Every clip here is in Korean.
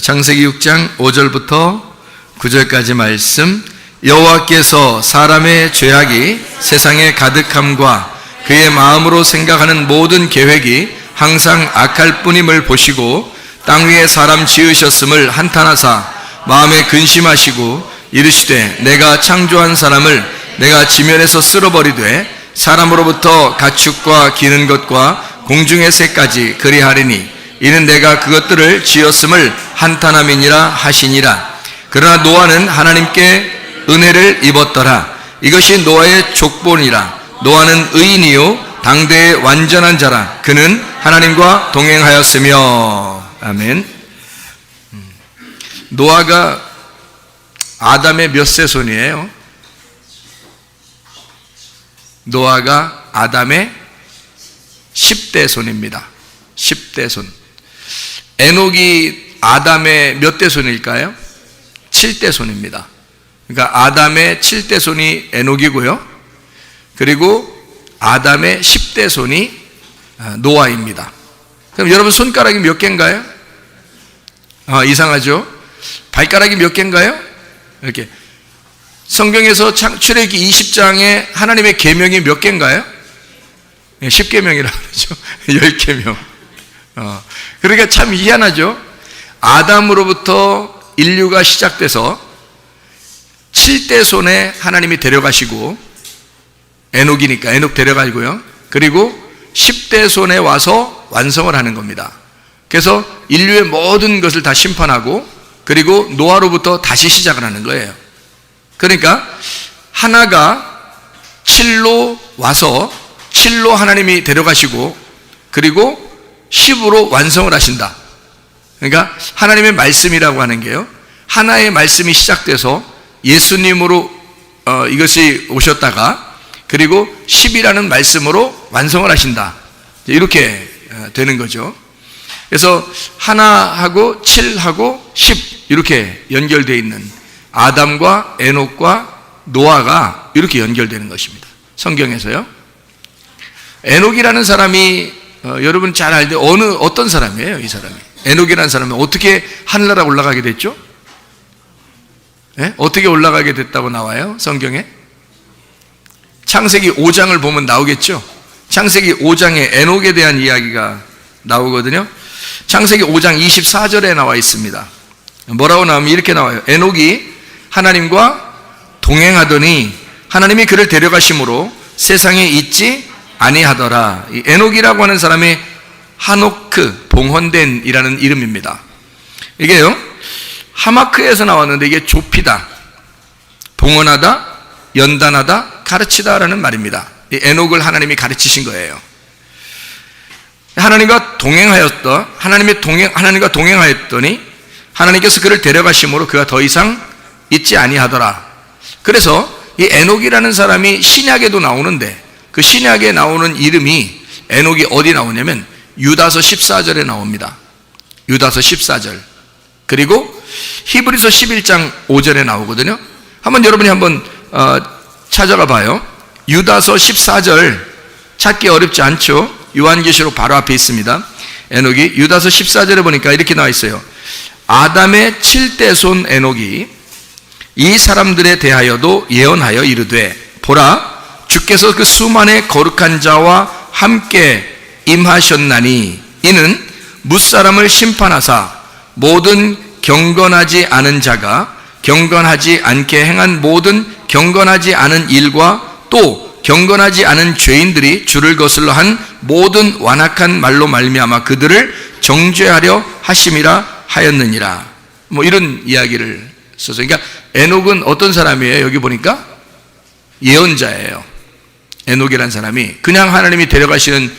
창세기 6장 5절부터 9절까지 말씀. 여호와께서 사람의 죄악이 세상에 가득함과 그의 마음으로 생각하는 모든 계획이 항상 악할 뿐임을 보시고 땅 위에 사람 지으셨음을 한탄하사 마음에 근심하시고 이르시되 내가 창조한 사람을 내가 지면에서 쓸어버리되 사람으로부터 가축과 기는 것과 공중의 새까지 그리하리니 이는 내가 그것들을 지었음을 한탄함이니라 하시니라. 그러나 노아는 하나님께 은혜를 입었더라. 이것이 노아의 족본이라. 노아는 의인이요 당대의 완전한 자라. 그는 하나님과 동행하였으며. 아멘. 노아가 아담의 몇 세 손이에요? 노아가 아담의 10대 손입니다. 10대 손. 에녹이 아담의 몇 대 손일까요? 7대 손입니다. 그러니까 아담의 7대 손이 에녹이고요. 그리고 아담의 10대 손이 노아입니다. 그럼 여러분 손가락이 몇 개인가요? 이상하죠? 발가락이 몇 개인가요? 이렇게. 성경에서 출애굽기 20장에 하나님의 계명이 몇 개인가요? 10계명이라고 그러죠. 10계명. 그러니까 참 희한하죠. 아담으로부터 인류가 시작돼서 7대 손에 하나님이 데려가시고, 에녹이니까 에녹 데려가고요. 그리고 10대 손에 와서 완성을 하는 겁니다. 그래서 인류의 모든 것을 다 심판하고, 그리고 노아로부터 다시 시작을 하는 거예요. 그러니까 하나가 7로 와서 7로 하나님이 데려가시고, 그리고 10으로 완성을 하신다. 그러니까 하나님의 말씀이라고 하는 게요, 하나의 말씀이 시작돼서 예수님으로 이것이 오셨다가 그리고 10이라는 말씀으로 완성을 하신다. 이렇게 되는 거죠. 그래서 하나하고 7하고 10 이렇게 연결되어 있는 아담과 에녹과 노아가 이렇게 연결되는 것입니다. 성경에서요. 에녹이라는 사람이 여러분 잘 알죠? 어떤 사람이에요? 이 사람이. 에녹이라는 사람이 어떻게 하늘나라 올라가게 됐죠? 네? 어떻게 올라가게 됐다고 나와요? 성경에? 창세기 5장을 보면 나오겠죠? 창세기 5장에 에녹에 대한 이야기가 나오거든요. 창세기 5장 24절에 나와 있습니다. 뭐라고 나오면 이렇게 나와요. 에녹이 하나님과 동행하더니 하나님이 그를 데려가심으로 세상에 있지 아니하더라. 이 에녹이라고 하는 사람이 하노크, 봉헌된이라는 이름입니다. 이게요, 하마크에서 나왔는데 이게 좁히다, 봉헌하다, 연단하다, 가르치다라는 말입니다. 이 에녹을 하나님이 가르치신 거예요. 하나님과 하나님과 동행하였더니 하나님께서 그를 데려가심으로 그가 더 이상 있지 아니하더라. 그래서 이 에녹이라는 사람이 신약에도 나오는데 그 신약에 나오는 이름이 에녹이 어디 나오냐면 유다서 14절에 나옵니다. 유다서 14절. 그리고 히브리서 11장 5절에 나오거든요. 여러분이 한번 찾아가 봐요. 유다서 14절 찾기 어렵지 않죠? 요한계시록 바로 앞에 있습니다. 에녹이 유다서 14절에 보니까 이렇게 나와 있어요. 아담의 7대 손 에녹이 이 사람들에 대하여도 예언하여 이르되 보라, 주께서 그 수만의 거룩한 자와 함께 임하셨나니 이는 뭇사람을 심판하사 모든 경건하지 않은 자가 경건하지 않게 행한 모든 경건하지 않은 일과 또 경건하지 않은 죄인들이 주를 거슬러 한 모든 완악한 말로 말미암아 그들을 정죄하려 하심이라 하였느니라. 이런 이야기를 써서, 그러니까 에녹은 어떤 사람이에요? 여기 보니까 예언자예요. 에녹이라는 사람이 그냥 하나님이 데려가시는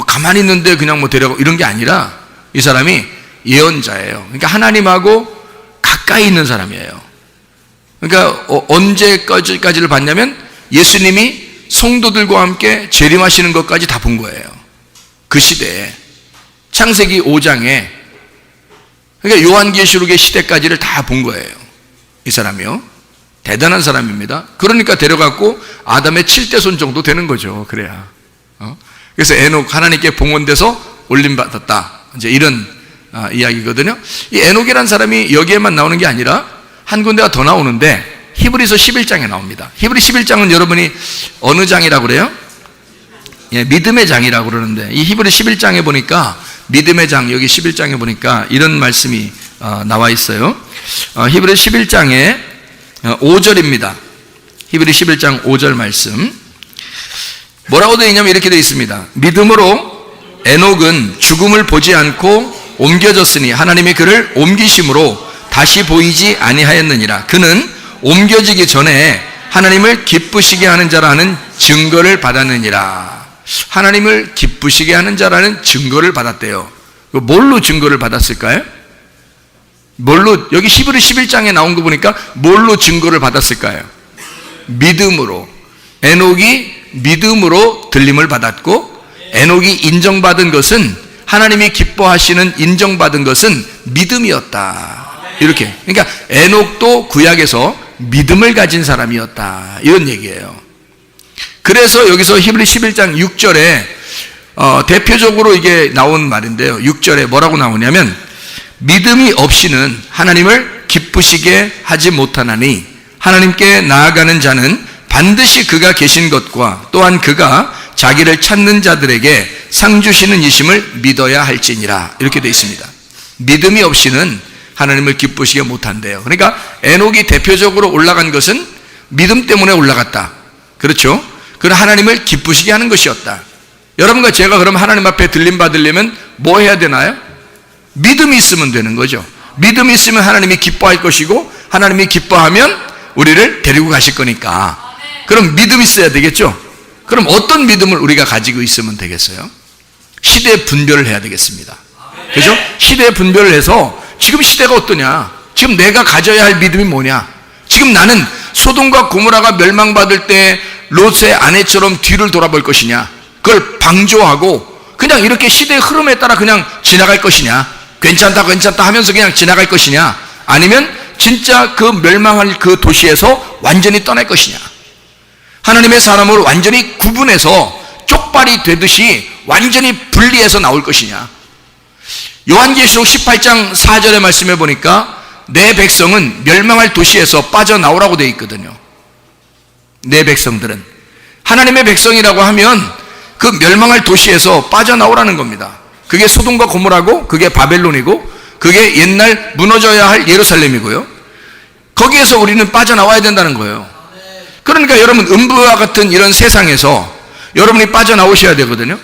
가만히 있는데 그냥 데려가 이런 게 아니라 이 사람이 예언자예요. 그러니까 하나님하고 가까이 있는 사람이에요. 그러니까 언제까지를 봤냐면 예수님이 성도들과 함께 재림하시는 것까지 다 본 거예요. 그 시대에. 창세기 5장에, 그러니까 요한계시록의 시대까지를 다 본 거예요. 이 사람이요. 대단한 사람입니다. 그러니까 데려갔고 아담의 7대 손 정도 되는 거죠. 그래야. 그래서 에녹 하나님께 봉헌돼서 올림받았다. 이제 이런 이야기거든요. 이 에녹이라는 사람이 여기에만 나오는 게 아니라 한 군데가 더 나오는데 히브리서 11장에 나옵니다. 히브리 11장은 여러분이 어느 장이라고 그래요? 예, 믿음의 장이라고 그러는데 이 히브리 11장에 보니까 믿음의 장, 여기 11장에 보니까 이런 말씀이 나와 있어요. 히브리 11장에 5절입니다. 히브리 11장 5절 말씀. 뭐라고 되어 있냐면 이렇게 되어 있습니다. 믿음으로 에녹은 죽음을 보지 않고 옮겨졌으니 하나님이 그를 옮기심으로 다시 보이지 아니하였느니라. 그는 옮겨지기 전에 하나님을 기쁘시게 하는 자라는 증거를 받았느니라. 하나님을 기쁘시게 하는 자라는 증거를 받았대요. 뭘로 증거를 받았을까요? 뭘로, 여기 히브리 11장에 나온 거 보니까 뭘로 증거를 받았을까요? 믿음으로. 에녹이 믿음으로 들림을 받았고, 에녹이 인정받은 것은, 하나님이 기뻐하시는 인정받은 것은 믿음이었다. 이렇게. 그러니까 에녹도 구약에서 믿음을 가진 사람이었다. 이런 얘기예요. 그래서 여기서 히브리 11장 6절에 대표적으로 이게 나온 말인데요. 6절에 뭐라고 나오냐면 믿음이 없이는 하나님을 기쁘시게 하지 못하나니 하나님께 나아가는 자는 반드시 그가 계신 것과 또한 그가 자기를 찾는 자들에게 상 주시는 이심을 믿어야 할지니라. 이렇게 되어 있습니다. 믿음이 없이는 하나님을 기쁘시게 못한대요. 그러니까 에녹이 대표적으로 올라간 것은 믿음 때문에 올라갔다. 그렇죠? 그는 하나님을 기쁘시게 하는 것이었다. 여러분과 제가 그럼 하나님 앞에 들림 받으려면 뭐 해야 되나요? 믿음이 있으면 되는 거죠. 믿음이 있으면 하나님이 기뻐할 것이고 하나님이 기뻐하면 우리를 데리고 가실 거니까. 그럼 믿음이 있어야 되겠죠? 그럼 어떤 믿음을 우리가 가지고 있으면 되겠어요? 시대 분별을 해야 되겠습니다. 그죠? 시대 분별을 해서 지금 시대가 어떠냐? 지금 내가 가져야 할 믿음이 뭐냐? 지금 나는 소돔과 고모라가 멸망받을 때 롯의 아내처럼 뒤를 돌아볼 것이냐? 그걸 방조하고 그냥 이렇게 시대의 흐름에 따라 그냥 지나갈 것이냐? 괜찮다 하면서 그냥 지나갈 것이냐? 아니면 진짜 그 멸망할 그 도시에서 완전히 떠날 것이냐? 하나님의 사람을 완전히 구분해서 쪽발이 되듯이 완전히 분리해서 나올 것이냐? 요한계시록 18장 4절의 말씀에 보니까 내 백성은 멸망할 도시에서 빠져나오라고 되어 있거든요. 내 백성들은 하나님의 백성이라고 하면 그 멸망할 도시에서 빠져나오라는 겁니다. 그게 소돔과 고모라고, 그게 바벨론이고, 그게 옛날 무너져야 할 예루살렘이고요. 거기에서 우리는 빠져나와야 된다는 거예요. 그러니까 여러분 음부와 같은 이런 세상에서 여러분이 빠져나오셔야 되거든요.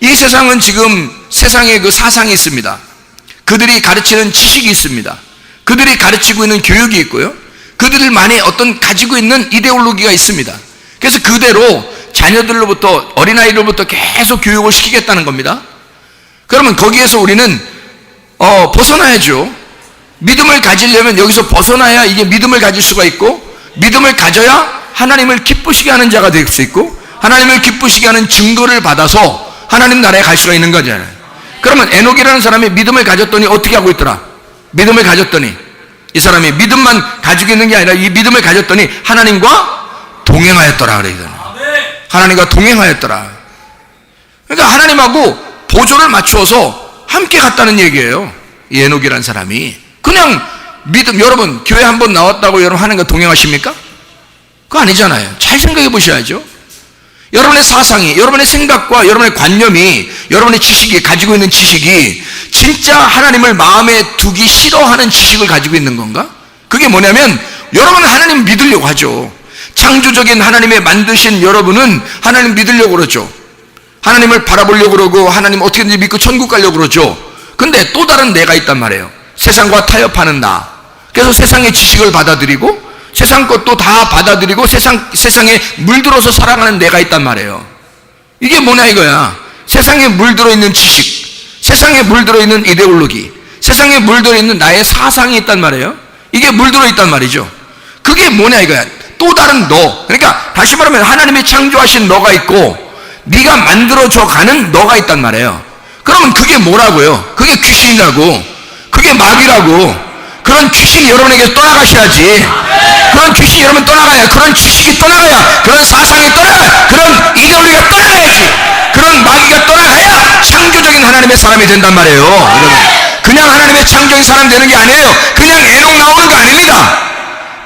이 세상은 지금 세상에 그 사상이 있습니다. 그들이 가르치는 지식이 있습니다. 그들이 가르치고 있는 교육이 있고요. 그들만이 어떤 가지고 있는 이데올로기가 있습니다. 그래서 그대로 자녀들로부터 어린아이로부터 계속 교육을 시키겠다는 겁니다. 그러면 거기에서 우리는 벗어나야죠. 믿음을 가지려면 여기서 벗어나야 이게 믿음을 가질 수가 있고, 믿음을 가져야 하나님을 기쁘시게 하는 자가 될 수 있고, 하나님을 기쁘시게 하는 증거를 받아서 하나님 나라에 갈 수가 있는 거잖아요. 그러면 에녹이라는 사람이 믿음을 가졌더니 어떻게 하고 있더라? 믿음을 가졌더니 이 사람이 믿음만 가지고 있는 게 아니라 이 믿음을 가졌더니 하나님과 동행하였더라 그러잖아요. 하나님과 동행하였더라. 그러니까 하나님하고 보조를 맞추어서 함께 갔다는 얘기예요. 이 에녹이라는 사람이 그냥 믿음. 여러분 교회 한번 나왔다고 여러분 하나님과 동행하십니까? 그거 아니잖아요. 잘 생각해 보셔야죠. 여러분의 사상이, 여러분의 생각과 여러분의 관념이, 여러분의 지식이, 가지고 있는 지식이 진짜 하나님을 마음에 두기 싫어하는 지식을 가지고 있는 건가? 그게 뭐냐면 여러분은 하나님 믿으려고 하죠. 창조적인 하나님의 만드신 여러분은 하나님 믿으려고 그러죠. 하나님을 바라보려고 그러고 하나님 어떻게든지 믿고 천국 가려고 그러죠. 근데 또 다른 내가 있단 말이에요. 세상과 타협하는 나. 그래서 세상의 지식을 받아들이고 세상 것도 다 받아들이고 세상에 물들어서 살아가는 내가 있단 말이에요. 이게 뭐냐 이거야. 세상에 물들어 있는 지식, 세상에 물들어 있는 이데올로기, 세상에 물들어 있는 나의 사상이 있단 말이에요. 이게 물들어 있단 말이죠. 그게 뭐냐 이거야. 또 다른 너. 그러니까 다시 말하면 하나님이 창조하신 너가 있고 네가 만들어져 가는 너가 있단 말이에요. 그러면 그게 뭐라고요? 그게 귀신이라고, 그게 마귀라고. 그런 귀신이 여러분에게 떠나가셔야지. 그런 귀신이 여러분 떠나가야, 그런 지식이 떠나가야, 그런 사상이 떠나가야, 그런 이데올로기가 떠나가야지. 그런 마귀가 떠나가야 창조적인 하나님의 사람이 된단 말이에요. 여러분. 그냥 하나님의 창조인 사람 되는 게 아니에요. 그냥 에녹 나오는 거 아닙니다.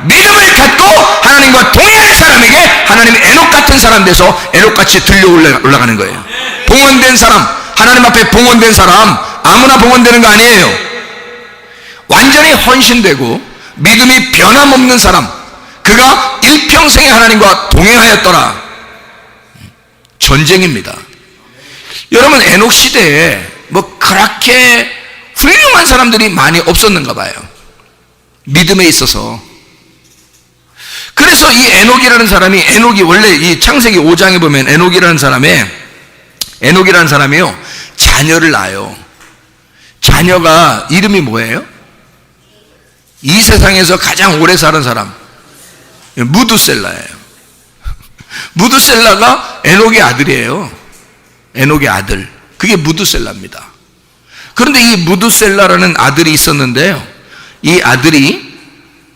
믿음을 갖고 하나님과 동행하는 사람에게 하나님이 에녹 같은 사람 돼서 에녹같이 들려 올라가는 거예요. 봉헌된 사람, 하나님 앞에 봉헌된 사람, 아무나 봉헌되는 거 아니에요. 완전히 헌신되고 믿음이 변함없는 사람, 그가 일평생에 하나님과 동행하였더라. 전쟁입니다. 여러분, 에녹 시대에 뭐 그렇게 훌륭한 사람들이 많이 없었는가 봐요. 믿음에 있어서. 그래서 이 에녹이라는 사람이, 에녹이 원래 이 창세기 5장에 보면 에녹이라는 사람이요, 자녀를 낳아요. 자녀가 이름이 뭐예요? 이 세상에서 가장 오래 사는 사람, 무두셀라예요. 무두셀라가 에녹의 아들이에요. 에녹의 아들. 그게 무두셀라입니다. 그런데 이 무두셀라라는 아들이 있었는데요, 이 아들이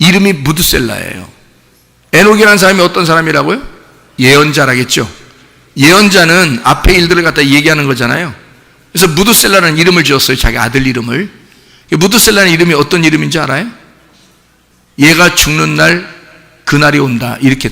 이름이 무두셀라예요. 에녹이라는 사람이 어떤 사람이라고요? 예언자라겠죠. 예언자는 앞에 일들을 갖다 얘기하는 거잖아요. 그래서 무두셀라라는 이름을 지었어요. 자기 아들 이름을. 무두셀라는 이름이 어떤 이름인지 알아요? 얘가 죽는 날 그날이 온다, 이렇게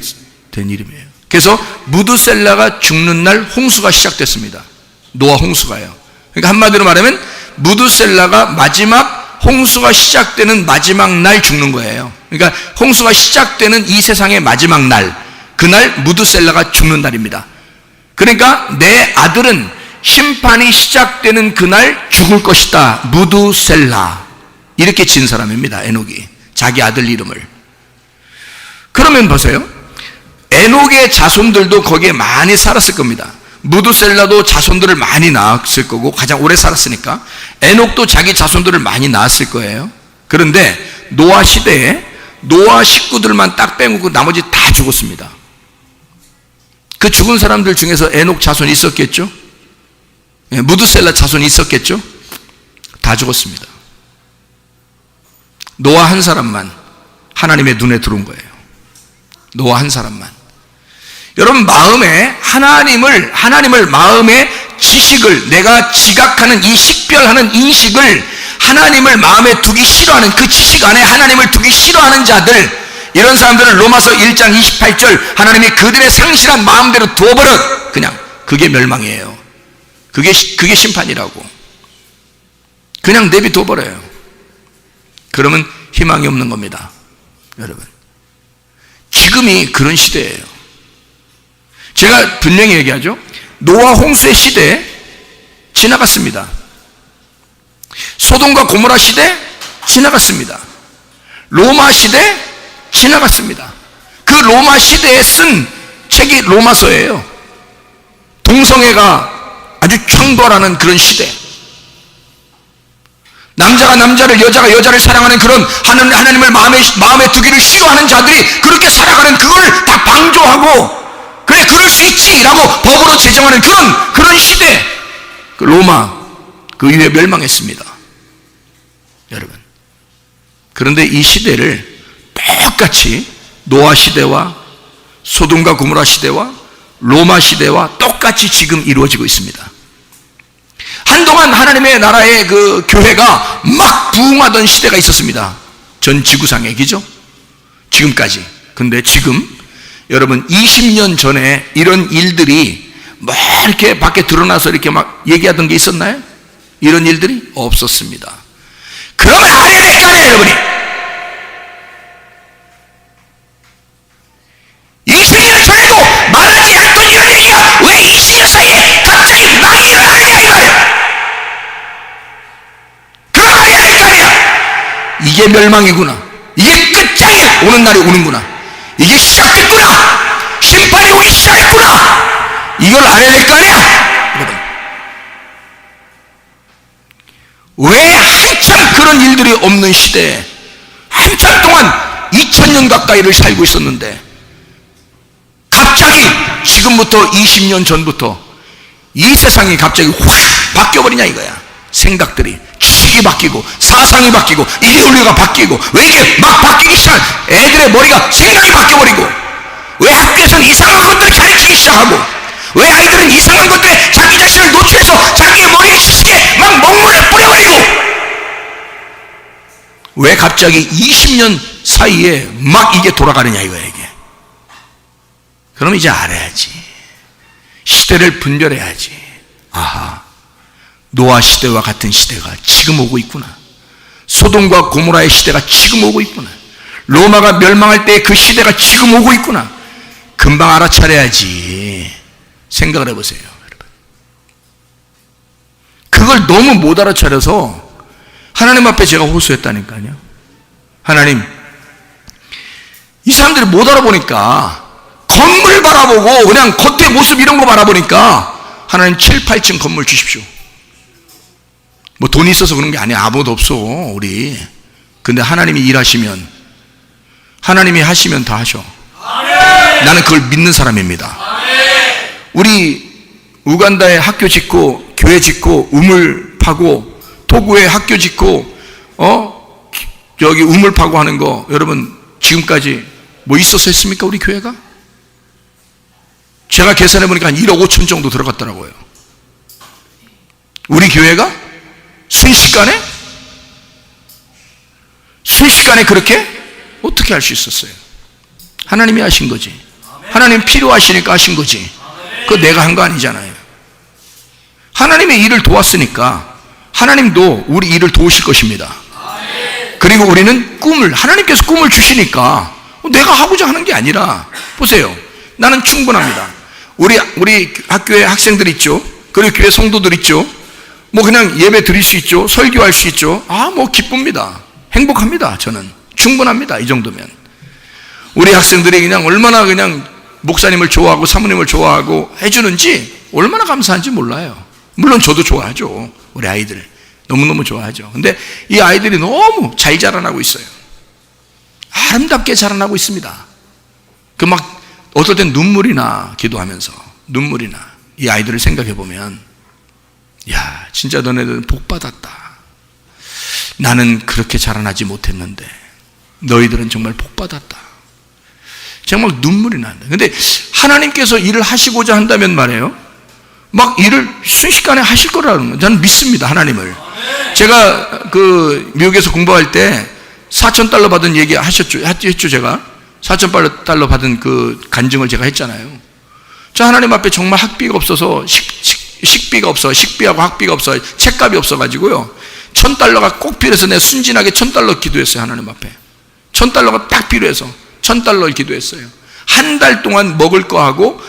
된 이름이에요. 그래서 무두셀라가 죽는 날 홍수가 시작됐습니다. 노아 홍수가요. 그러니까 한마디로 말하면 무두셀라가 마지막 홍수가 시작되는 마지막 날 죽는 거예요. 그러니까 홍수가 시작되는 이 세상의 마지막 날, 그날 무두셀라가 죽는 날입니다. 그러니까 내 아들은 심판이 시작되는 그날 죽을 것이다, 무두셀라, 이렇게 진 사람입니다. 에녹이 자기 아들 이름을. 그러면 보세요, 에녹의 자손들도 거기에 많이 살았을 겁니다. 무두셀라도 자손들을 많이 낳았을 거고, 가장 오래 살았으니까 에녹도 자기 자손들을 많이 낳았을 거예요. 그런데 노아 시대에 노아 식구들만 딱 빼먹고 나머지 다 죽었습니다. 그 죽은 사람들 중에서 에녹 자손이 있었겠죠? 무두셀라 자손이 있었겠죠? 다 죽었습니다. 노아 한 사람만 하나님의 눈에 들어온 거예요. 노아 한 사람만. 여러분, 마음에 하나님을 마음의 지식을, 내가 지각하는 이 식별하는 인식을 하나님을 마음에 두기 싫어하는, 그 지식 안에 하나님을 두기 싫어하는 자들, 이런 사람들은 로마서 1장 28절 하나님이 그들의 상실한 마음대로 두어버려, 그냥 그게 멸망이에요. 그게 심판이라고. 그냥 내비둬버려요. 그러면 희망이 없는 겁니다. 여러분, 지금이 그런 시대예요. 제가 분명히 얘기하죠. 노아 홍수의 시대 지나갔습니다. 소돔과 고모라 시대 지나갔습니다. 로마 시대 지나갔습니다. 그 로마 시대에 쓴 책이 로마서예요. 동성애가 아주 창궐하는 그런 시대, 남자가 남자를, 여자가 여자를 사랑하는 그런 하나님을 마음에 두기를 싫어하는 자들이 그렇게 살아가는, 그걸 다 방조하고, 그래 그럴 수 있지 라고 법으로 제정하는 그런 시대, 그 로마, 그 이후에 멸망했습니다. 여러분, 그런데 이 시대를 똑같이 노아 시대와 소돔과 고모라 시대와 로마 시대와 똑같이 지금 이루어지고 있습니다. 한동안 하나님의 나라의 그 교회가 막 부흥하던 시대가 있었습니다. 전 지구상에, 그죠? 지금까지. 근데 지금 여러분, 20년 전에 이런 일들이 뭐 이렇게 밖에 드러나서 이렇게 막 얘기하던 게 있었나요? 이런 일들이 없었습니다. 그러면 알아야 될 거 아니에요, 여러분이. 20년 전에도 말하지 않던 이런 얘기가 왜 20년 사이에 갑자기 막 일어나느냐, 이 말이에요. 그럼 알아야 될 거 아니야. 이게 멸망이구나, 이게 끝장이야, 오는 날이 오는구나, 이게 시작됐구나, 심판이 오기 시작했구나, 이걸 알아야 될 거 아니야. 여러분, 왜 한참 그런 일들이 없는 시대에 한참 동안 2000년 가까이를 살고 있었는데 갑자기 지금부터 20년 전부터 이 세상이 갑자기 확 바뀌어버리냐 이거야. 생각들이, 지식이 바뀌고 사상이 바뀌고 이데올로기가 바뀌고, 왜 이게 막 바뀌기 시작한, 애들의 머리가 생각이 바뀌어버리고, 왜 학교에서는 이상한 것들을 가르치기 시작하고, 왜 아이들은 이상한 것들에 자기 자신을 노출해서 자기의 머리에 지식에 막 먹물을 뿌려버리고, 왜 갑자기 20년 사이에 막 이게 돌아가느냐 이거야 이게. 그럼 이제 알아야지. 시대를 분별해야지. 아하, 노아 시대와 같은 시대가 지금 오고 있구나. 소돔과 고모라의 시대가 지금 오고 있구나. 로마가 멸망할 때 그 시대가 지금 오고 있구나. 금방 알아차려야지. 생각을 해보세요, 여러분. 그걸 너무 못 알아차려서 하나님 앞에 제가 호소했다니까요. 하나님, 이 사람들이 못 알아보니까 건물 바라보고 그냥 겉에 모습 이런 거 바라보니까 하나님 7, 8층 건물 주십시오. 뭐 돈이 있어서 그런 게 아니야. 아무도 없어 우리. 근데 하나님이 일하시면, 하나님이 하시면 다 하셔. 나는 그걸 믿는 사람입니다. 우리 우간다에 학교 짓고 교회 짓고 우물 파고, 토고에 학교 짓고 여기 우물 파고 하는 거 여러분 지금까지 뭐 있어서 했습니까? 우리 교회가? 제가 계산해 보니까 한 1억 5천 정도 들어갔더라고요. 우리 교회가 순식간에 그렇게 어떻게 할 수 있었어요? 하나님이 하신 거지. 하나님 필요하시니까 하신 거지. 그거 내가 한 거 아니잖아요. 하나님의 일을 도왔으니까 하나님도 우리 일을 도우실 것입니다. 그리고 우리는 하나님께서 꿈을 주시니까 내가 하고자 하는 게 아니라, 보세요. 나는 충분합니다. 우리 학교에 학생들 있죠. 그리고 교회 성도들 있죠. 뭐 그냥 예배 드릴 수 있죠. 설교할 수 있죠. 뭐 기쁩니다. 행복합니다. 저는 충분합니다. 이 정도면. 우리 학생들이 그냥 얼마나 그냥 목사님을 좋아하고 사모님을 좋아하고 해주는지 얼마나 감사한지 몰라요. 물론 저도 좋아하죠. 우리 아이들 너무너무 좋아하죠. 근데 이 아이들이 너무 잘 자라나고 있어요. 아름답게 자라나고 있습니다. 어떨 땐 눈물이 나, 기도하면서 눈물이 나. 이 아이들을 생각해 보면, 야, 진짜 너네들은 복 받았다. 나는 그렇게 자라나지 못했는데 너희들은 정말 복 받았다. 정말 눈물이 난다. 근데 하나님께서 일을 하시고자 한다면 말이에요, 막 일을 순식간에 하실 거라는 거예요. 저는 믿습니다, 하나님을. 제가 미국에서 공부할 때 4,000달러 받은 얘기 했죠, 제가. 4,000달러 받은 그 간증을 제가 했잖아요. 저 하나님 앞에 정말 학비가 없어서 식비가 없어, 식비하고 학비가 없어, 책값이 없어가지고요. 1,000달러가 꼭 필요해서 내가 순진하게 1,000달러 기도했어요, 하나님 앞에. 1,000달러가 딱 필요해서 1,000달러를 기도했어요. 한 달 동안 먹을 거 하고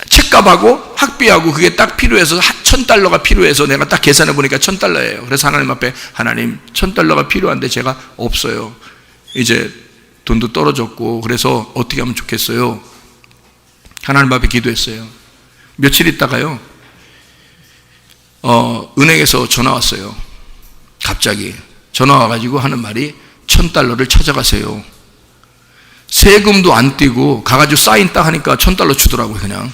책값하고 학비하고 그게 딱 필요해서 1,000달러가 필요해서 내가 딱 계산해 보니까 1,000달러예요. 그래서 하나님 앞에, 하나님 1,000달러가 필요한데 제가 없어요. 이제 돈도 떨어졌고 그래서 어떻게 하면 좋겠어요? 하나님 앞에 기도했어요. 며칠 있다가요, 은행에서 전화 왔어요. 갑자기 전화 와가지고 하는 말이 1,000달러를 찾아가세요. 세금도 안 떼고 가가지고 사인 딱 하니까 1,000달러 주더라고요, 그냥.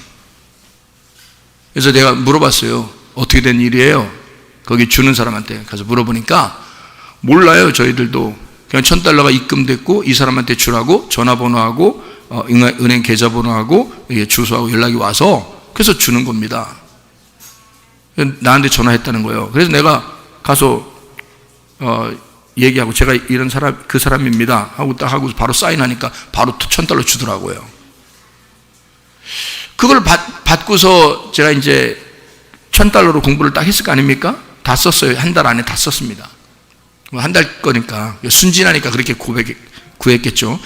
그래서 내가 물어봤어요. 어떻게 된 일이에요? 거기 주는 사람한테 가서 물어보니까 몰라요, 저희들도. 그냥 1,000달러가 입금됐고 이 사람한테 주라고 전화번호하고 은행 계좌번호하고 주소하고 연락이 와서 그래서 주는 겁니다. 나한테 전화했다는 거예요. 그래서 내가 가서 얘기하고 제가 이런 사람, 그 사람입니다 하고 딱 하고 바로 사인하니까 바로 1,000달러 주더라고요. 그걸 받고서 제가 이제 1,000달러로 공부를 딱 했을 거 아닙니까? 다 썼어요. 한 달 안에 다 썼습니다. 한 달 거니까 순진하니까 그렇게 구했겠죠.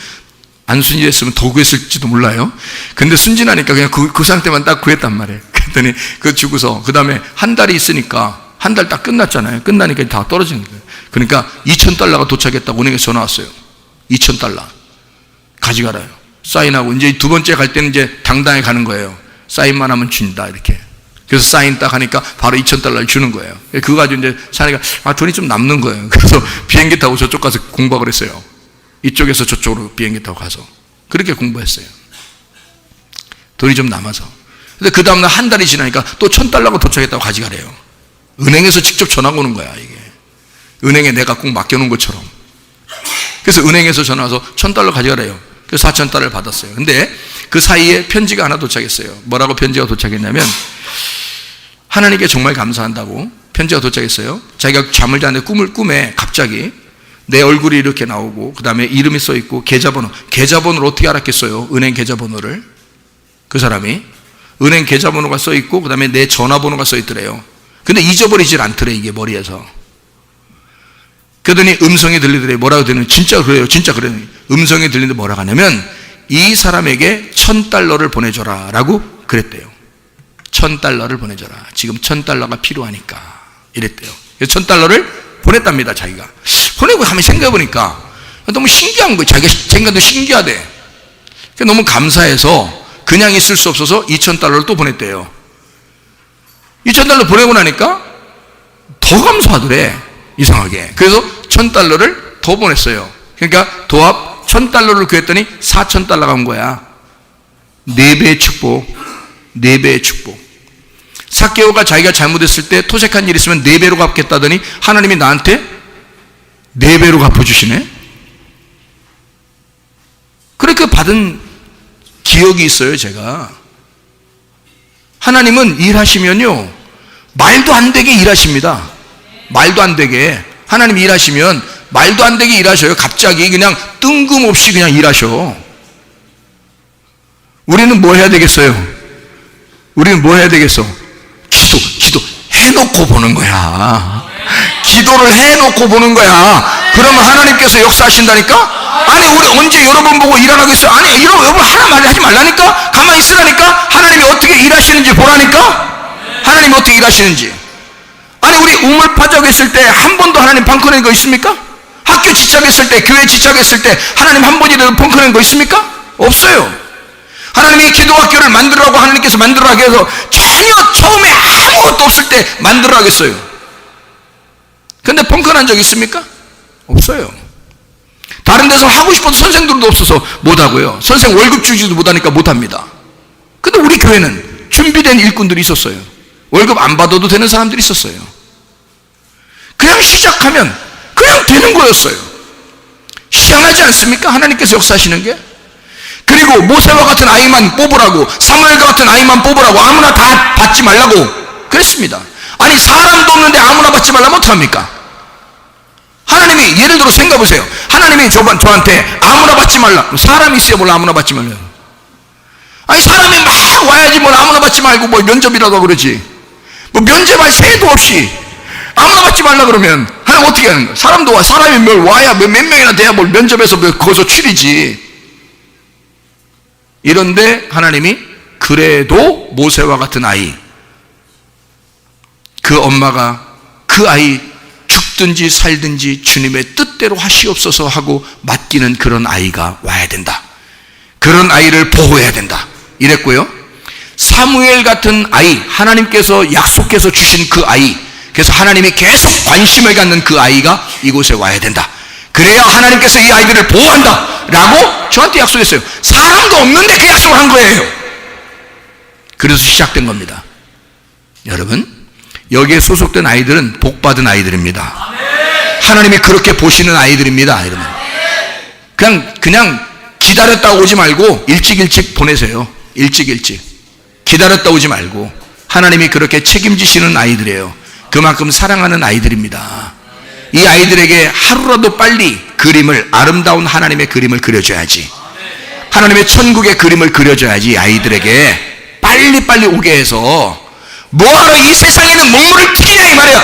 안 순진했으면 더 구했을지도 몰라요. 근데 순진하니까 그냥 그 상태만 딱 구했단 말이에요. 그랬더니 그거 주고서 그 다음에 한 달이 있으니까 한 달 딱 끝났잖아요. 끝나니까 다 떨어지는 거예요. 그러니까 2,000달러가 도착했다고 은행에 전화 왔어요. 2,000달러 가져가라요. 사인하고 이제 두 번째 갈 때는 이제 당당히 가는 거예요. 사인만 하면 준다, 이렇게. 그래서 사인 딱 하니까 바로 2,000달러를 주는 거예요. 그거 가지고 이제 사니까 돈이 좀 남는 거예요. 그래서 비행기 타고 저쪽 가서 공부하고 그랬어요. 이쪽에서 저쪽으로 비행기 타고 가서 그렇게 공부했어요. 돈이 좀 남아서. 근데 그 다음날 한 달이 지나니까 또 1,000달러가 도착했다고 가져가래요. 은행에서 직접 전화가 오는 거야, 이게. 은행에 내가 꼭 맡겨놓은 것처럼. 그래서 은행에서 전화 와서 1,000달러 가져가래요. 그래서 4,000달러를 받았어요. 근데 그 사이에 편지가 하나 도착했어요. 뭐라고 편지가 도착했냐면, 하나님께 정말 감사한다고 편지가 도착했어요. 자기가 잠을 자는데 꿈에 갑자기 내 얼굴이 이렇게 나오고 그 다음에 이름이 써있고 계좌번호를 어떻게 알았겠어요? 은행 계좌번호를. 그 사람이 은행 계좌번호가 써있고 그 다음에 내 전화번호가 써있더래요. 근데 잊어버리질 않더래, 이게 머리에서. 그러더니 음성이 들리더래. 뭐라고 들리는? 진짜 그래요, 진짜 그래요. 음성이 들리는데 뭐라고 하냐면 이 사람에게 $1,000를 보내줘라 라고 그랬대요. $1,000를 보내줘라. 지금 $1,000가 필요하니까 이랬대요. $1,000를 보냈답니다, 자기가. 보내고 한번 생각해보니까 너무 신기한 거예요. 자기가 생각도 신기하대. 너무 감사해서 그냥 있을 수 없어서 $2,000를 또 보냈대요. $2,000 보내고 나니까 더 감사하더래, 이상하게. 그래서 $1,000를 더 보냈어요. 그러니까 도합 $1,000를 구했더니 $4,000가 온 거야. 4배의 축복, 4배의 축복. 삭개오가 자기가 잘못했을 때 토색한 일 있으면 4배로 갚겠다더니 하나님이 나한테 4배로 갚아주시네. 그렇게 받은 기억이 있어요, 제가. 하나님은 일하시면요, 말도 안 되게 일하십니다. 말도 안 되게. 하나님 일하시면 말도 안 되게 일하셔요. 갑자기 그냥 뜬금없이 그냥 일하셔. 우리는 뭐 해야 되겠어요? 우리는 뭐 해야 되겠어? 기도 해놓고 보는 거야. 기도를 해놓고 보는 거야. 그러면 하나님께서 역사하신다니까? 아니, 우리 언제 여러 번 보고 일 안 하고 있어요? 아니, 여러분 하나 하지 말라니까? 가만히 있으라니까? 하나님이 어떻게 일하시는지 보라니까? 하나님이 어떻게 일하시는지. 아니, 우리 우물파적했을 때 한 번도 하나님 펑크낸 거 있습니까? 학교 지착했을 때, 교회 지착했을 때 하나님 한 번이라도 펑크낸 거 있습니까? 없어요. 하나님이 기도학교를 만들라고 하나님께서 만들라고 해서 전혀 처음에 아무것도 없을 때 만들라고 했어요. 근데 펑크난 적 있습니까? 없어요. 다른 데서 하고 싶어도 선생들도 없어서 못하고요. 선생 월급 주지도 못하니까 못합니다. 근데 우리 교회는 준비된 일꾼들이 있었어요. 월급 안 받아도 되는 사람들이 있었어요. 그냥 시작하면 그냥 되는 거였어요. 희한하지 않습니까? 하나님께서 역사하시는 게. 그리고 모세와 같은 아이만 뽑으라고, 사무엘과 같은 아이만 뽑으라고, 아무나 다 받지 말라고 그랬습니다. 아니, 사람도 없는데 아무나 받지 말라면 어떡합니까? 하나님이, 예를 들어 생각해 보세요. 하나님이 저한테 아무나 받지 말라. 사람이 있어야 몰라 아무나 받지 말라. 아니, 사람이 막 와야지 뭘 아무나 받지 말고 뭐 면접이라고 그러지. 뭐 면접할 새도 없이 아무나 받지 말라 그러면 하나님 어떻게 하는 거야? 사람도 와, 사람이 뭘 와야 몇 명이나 돼야 뭘 면접에서 뭐 거기서 취리지. 이런데 하나님이 그래도 모세와 같은 아이, 그 엄마가 그 아이 죽든지 살든지 주님의 뜻대로 하시옵소서 하고 맡기는 그런 아이가 와야 된다. 그런 아이를 보호해야 된다. 이랬고요. 사무엘 같은 아이, 하나님께서 약속해서 주신 그 아이, 그래서 하나님이 계속 관심을 갖는 그 아이가 이곳에 와야 된다. 그래야 하나님께서 이 아이들을 보호한다 라고 저한테 약속했어요. 사람도 없는데 그 약속을 한 거예요. 그래서 시작된 겁니다. 여러분, 여기에 소속된 아이들은 복받은 아이들입니다. 하나님이 그렇게 보시는 아이들입니다. 여러분, 그냥 기다렸다 오지 말고 일찍 보내세요. 일찍 기다렸다 오지 말고. 하나님이 그렇게 책임지시는 아이들이에요. 그만큼 사랑하는 아이들입니다. 이 아이들에게 하루라도 빨리 아름다운 하나님의 그림을 그려줘야지. 하나님의 천국의 그림을 그려줘야지. 아이들에게 빨리 오게 해서 뭐하러 이 세상에는 먹물을 튀기냐 이 말이야.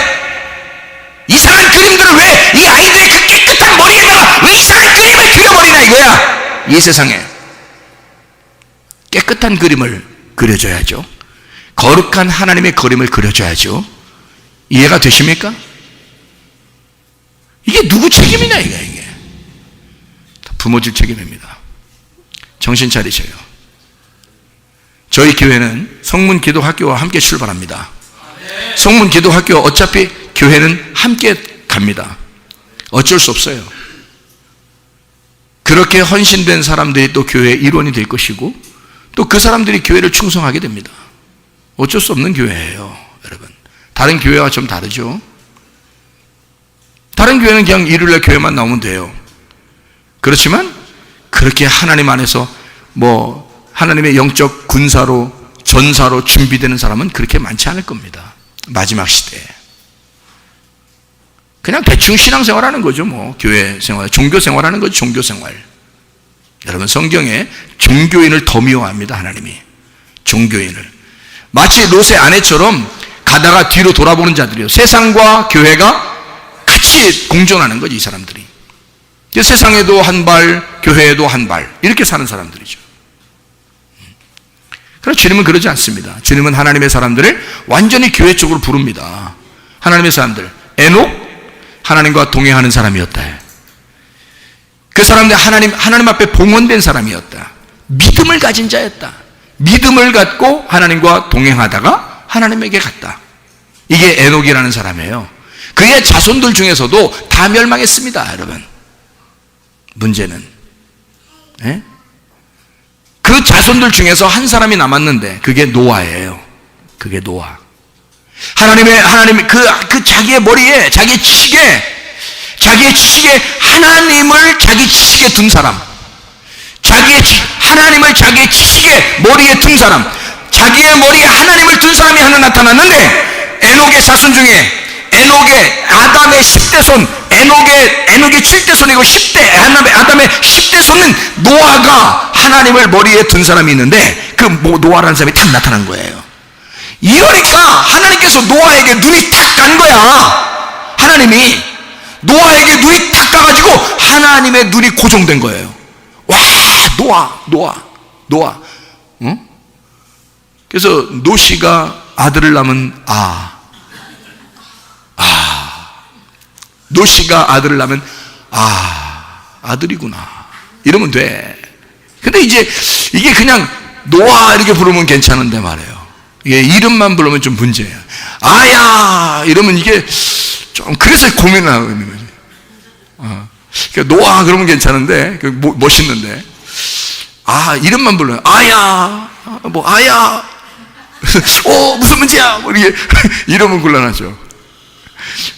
이상한 그림들을 왜 이 아이들의 그 깨끗한 머리에다가 왜 이상한 그림을 그려버리나 이거야. 이 세상에 깨끗한 그림을 그려줘야죠. 거룩한 하나님의 그림을 그려줘야죠. 이해가 되십니까? 이게 누구 책임이냐 이게. 부모질 책임입니다. 정신 차리셔요. 저희 교회는 성문 기도학교와 함께 출발합니다. 성문 기도학교 어차피 교회는 함께 갑니다. 어쩔 수 없어요. 그렇게 헌신된 사람들이 또 교회의 일원이 될 것이고 또 그 사람들이 교회를 충성하게 됩니다. 어쩔 수 없는 교회예요, 여러분. 다른 교회와 좀 다르죠. 다른 교회는 그냥 일요일날 교회만 나오면 돼요. 그렇지만 그렇게 하나님 안에서 하나님의 영적 군사로 전사로 준비되는 사람은 그렇게 많지 않을 겁니다. 마지막 시대에. 그냥 대충 신앙생활하는 거죠. 뭐 교회 생활, 종교 생활하는 거죠. 종교 생활. 여러분, 성경에 종교인을 더 미워합니다. 하나님이 종교인을 마치 롯의 아내처럼 가다가 뒤로 돌아보는 자들이요. 세상과 교회가 같이 공존하는 거지, 이 사람들이. 세상에도 한 발, 교회에도 한 발, 이렇게 사는 사람들이죠. 그러나 주님은 그러지 않습니다. 주님은 하나님의 사람들을 완전히 교회 쪽으로 부릅니다. 하나님의 사람들, 에녹, 하나님과 동행하는 사람이었다. 그 사람들 하나님 앞에 봉헌된 사람이었다. 믿음을 가진 자였다. 믿음을 갖고 하나님과 동행하다가 하나님에게 갔다. 이게 에녹이라는 사람이에요. 그의 자손들 중에서도 다 멸망했습니다, 여러분. 문제는 그 자손들 중에서 한 사람이 남았는데 그게 노아예요. 그게 노아. 하나님 그 자기의 머리에, 자기의 지식에 하나님을 자기 지식에 둔 사람, 하나님을 자기의 지식에 머리에 둔 사람, 자기의 머리에 하나님을 둔 사람이 하나 나타났는데, 에녹의 자손 중에 에녹의 아담의 10대 손, 에녹의 7대 손이고 아담의 10대 손은 노아가 하나님을 머리에 둔 사람이 있는데, 그 노아라는 사람이 딱 나타난 거예요. 이러니까 하나님께서 노아에게 눈이 탁 간 거야. 하나님이 노아에게 눈이 탁 가가지고 하나님의 눈이 고정된 거예요. 와, 노아. 응? 그래서 노시가 아들을 낳으면 노시가 아들을 낳으면 아들이구나, 이러면 돼. 근데 이게 그냥 노아 이렇게 부르면 괜찮은데 말이에요. 이게 이름만 부르면 좀 문제예요. 아야 이러면 이게 좀, 그래서 고민을 하고 있는 거지. 그러니까 노아 그러면 괜찮은데, 멋있는데, 이름만 불러요. 아야, 무슨 문제야, 이게 이러면 곤란하죠.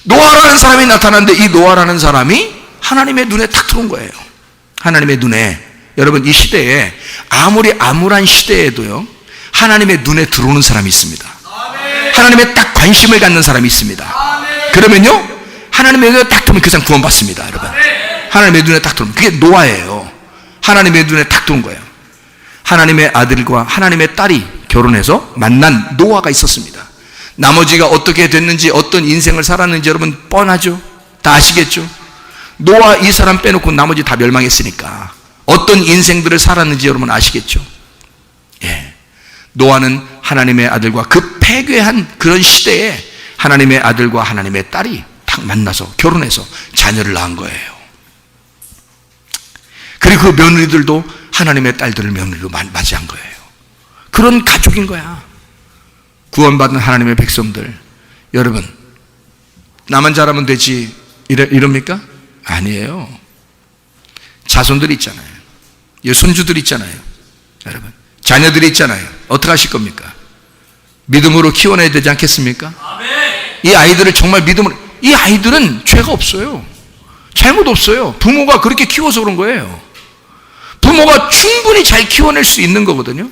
노아라는 사람이 나타났는데, 이 노아라는 사람이 하나님의 눈에 탁 들어온 거예요. 하나님의 눈에. 여러분, 이 시대에 아무리 암울한 시대에도요, 하나님의 눈에 들어오는 사람이 있습니다. 하나님의 딱 관심을 갖는 사람이 있습니다. 그러면요, 하나님의 눈에 딱 들어오면 그 사람 구원받습니다, 여러분. 하나님의 눈에 딱 들어오면 그게 노아예요. 하나님의 눈에 딱 들어온 거예요. 하나님의 아들과 하나님의 딸이 결혼해서 만난 노아가 있었습니다. 나머지가 어떻게 됐는지, 어떤 인생을 살았는지 여러분 뻔하죠? 다 아시겠죠? 노아 이 사람 빼놓고 나머지 다 멸망했으니까 어떤 인생들을 살았는지 여러분 아시겠죠? 예. 노아는 하나님의 아들과 그 패괴한 그런 시대에 하나님의 아들과 하나님의 딸이 딱 만나서 결혼해서 자녀를 낳은 거예요. 그리고 그 며느리들도 하나님의 딸들을 며느리로 맞이한 거예요. 그런 가족인 거야. 구원받은 하나님의 백성들. 여러분, 나만 잘하면 되지 이럽니까? 아니에요. 자손들이 있잖아요. 손주들이 있잖아요. 여러분, 자녀들이 있잖아요. 어떻게 하실 겁니까? 믿음으로 키워내야 되지 않겠습니까? 이 아이들을 정말 믿음으로, 이 아이들은 죄가 없어요. 잘못 없어요. 부모가 그렇게 키워서 그런 거예요. 부모가 충분히 잘 키워낼 수 있는 거거든요.